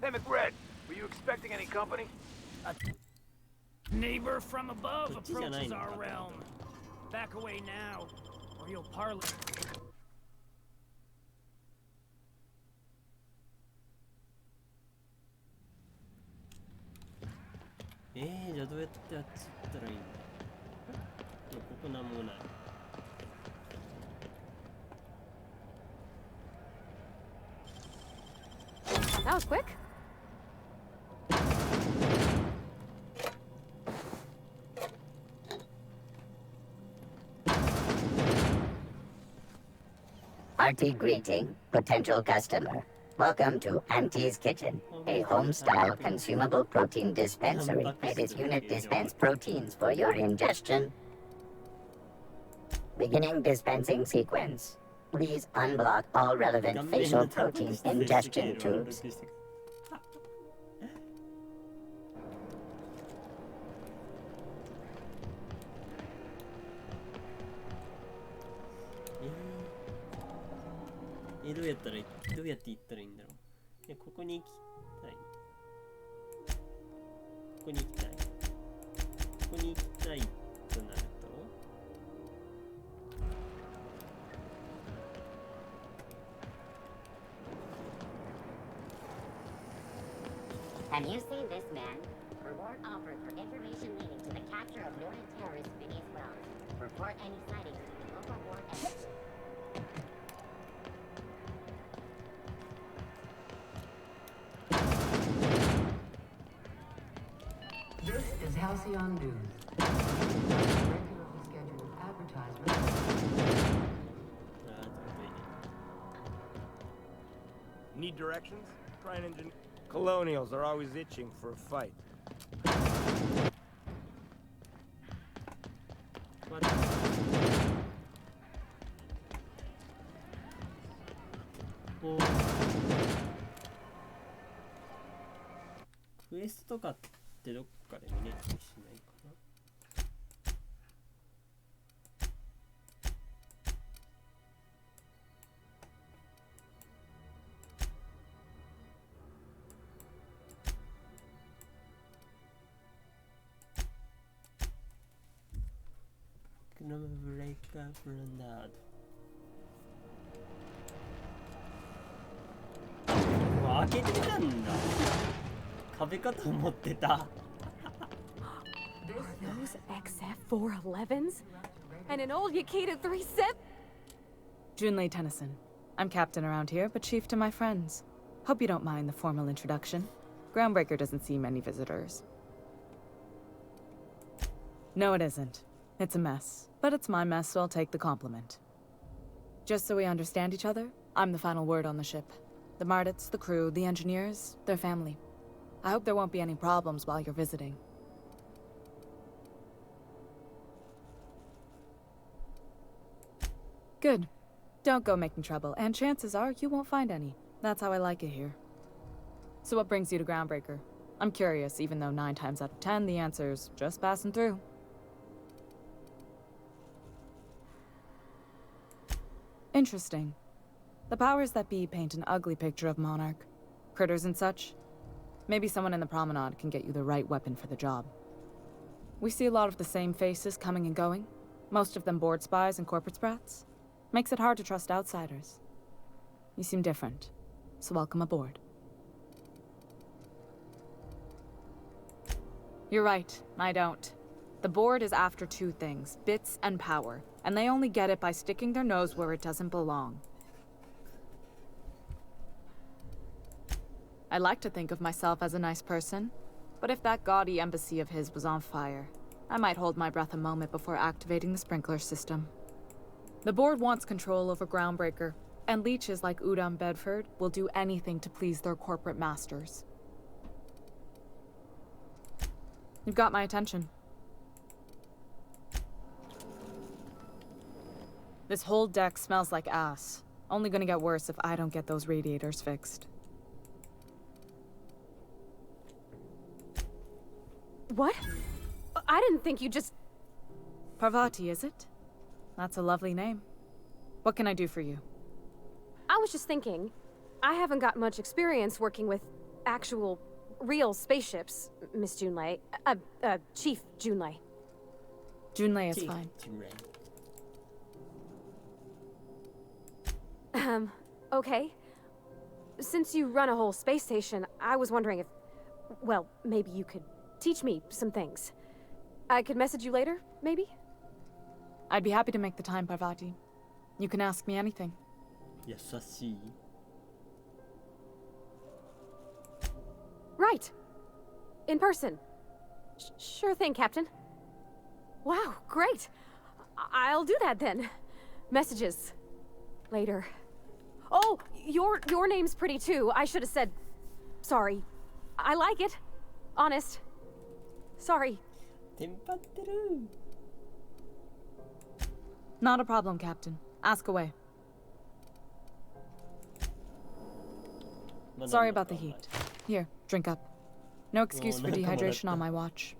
N: Hey, McRed, were you expecting any company?
U: A neighbor from above approaches our realm. Back away now, or you'll parley.
A: じゃあどうやってあっち行ったらいいんだ？ここなんもない。
G: That was quick.
L: Hearty greeting, potential customer. Welcome to Auntie's Kitchen, a home-style consumable protein dispensary. This unit dispense proteins for your ingestion. Beginning dispensing sequence. Please unblock all relevant facial protein ingestion tubes.
A: どうやって行ったらいいんだろう。ここに行きたい。ここに行きたい。ここに行きたいとなると。
L: Have you seen this man? Reward offered for information leading to the capture of noted terrorist beneath ground. Report any sightings to the local board and...
K: This is Halcyon News. Regularly scheduled advertisement.
T: Need directions? Try an engine. Colonials are always itching for a fight.
A: What? クエストとかってどっかで見れたりしないかな。ブレイクアップランダード。開けてたんだ。壁かと思ってた。
G: Those XF411s? And an old Yakita 37?
V: Junlei Tennyson. I'm captain around here, but chief to my friends. Hope you don't mind the formal introduction. Groundbreaker doesn't see many visitors. No, it isn't. It's a mess. But it's my mess, so I'll take the compliment. Just so we understand each other, I'm the final word on the ship. The Mardits, the crew, the engineers, their family. I hope there won't be any problems while you're visiting. Good. Don't go making trouble, and chances are you won't find any. That's how I like it here. So what brings you to Groundbreaker? I'm curious, even though 9 times out of 10 the answer's just passing through. Interesting. The powers that be paint an ugly picture of Monarch. Critters and such. Maybe someone in the promenade can get you the right weapon for the job. We see a lot of the same faces coming and going. Most of them board spies and corporate sprats. Makes it hard to trust outsiders. You seem different, so welcome aboard. You're right, I don't. The board is after 2 things, bits and power, and they only get it by sticking their nose where it doesn't belong. I like to think of myself as a nice person, but if that gaudy embassy of his was on fire, I might hold my breath a moment before activating the sprinkler system. The board wants control over Groundbreaker, and leeches like Udam Bedford will do anything to please their corporate masters. You've got my attention. This whole deck smells like ass. Only gonna get worse if I don't get those radiators fixed.
G: What? I didn't think you just...
V: Parvati, is it? That's a lovely name. What can I do for you?
G: I was just thinking, I haven't got much experience working with actual, real spaceships, Miss Junlei. Chief Junlei.
V: Junlei is fine.
G: Okay. Since you run a whole space station, I was wondering if... Well, maybe you could teach me some things. I could message you later, maybe?
V: I'd be happy to make the time, Parvati. You can ask me anything.
A: 優しい.
G: Right. In person. Sure thing, Captain. Wow, great. I'll do that then. Messages. Later. Oh, your name's pretty too. I should have said... Sorry. I like it. Honest. Sorry.
V: Not a problem, Captain. Ask away. Sorry about the heat. Here, drink up. No excuse for dehydration on my watch.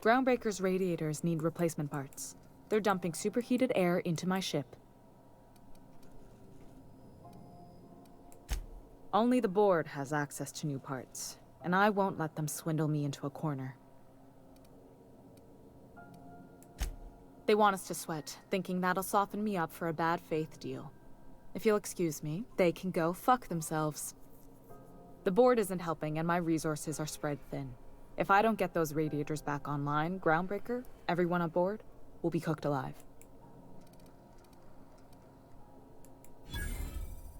V: Groundbreaker's radiators need replacement parts. They're dumping superheated air into my ship. Only the board has access to new parts, and I won't let them swindle me into a corner. They want us to sweat, thinking that'll soften me up for a bad faith deal. If you'll excuse me, they can go fuck themselves. The board isn't helping, and my resources are spread thin. If I don't get those radiators back online, Groundbreaker, everyone on board, will be cooked alive.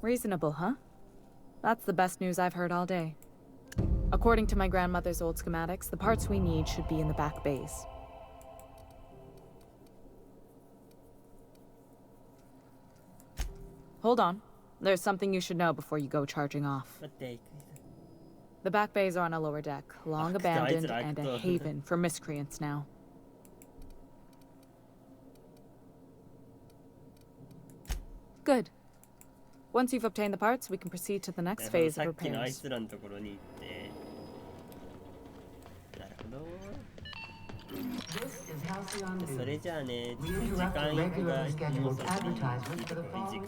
V: Reasonable, huh? That's the best news I've heard all day. According to my grandmother's old schematics, the parts we need should be in the back bays. Hold on. There's something you should know before you go charging off. The back bays are on a lower deck, long abandoned and a haven for miscreants now. Good. Once you've obtained the parts, we can proceed to the next phase of repairs.
K: This is Halcyon News. We interrupt a regularly scheduled advertisement for the following.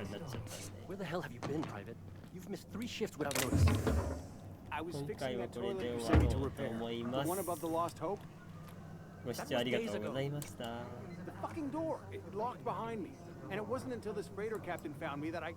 B: Where the hell have you been, Private? You've missed 3 shifts without notice. I was fixing that toilet you sent me to repair. The one above the Lost Hope? That was days ago. The fucking door. It locked behind me. And it wasn't until this freighter captain found me that I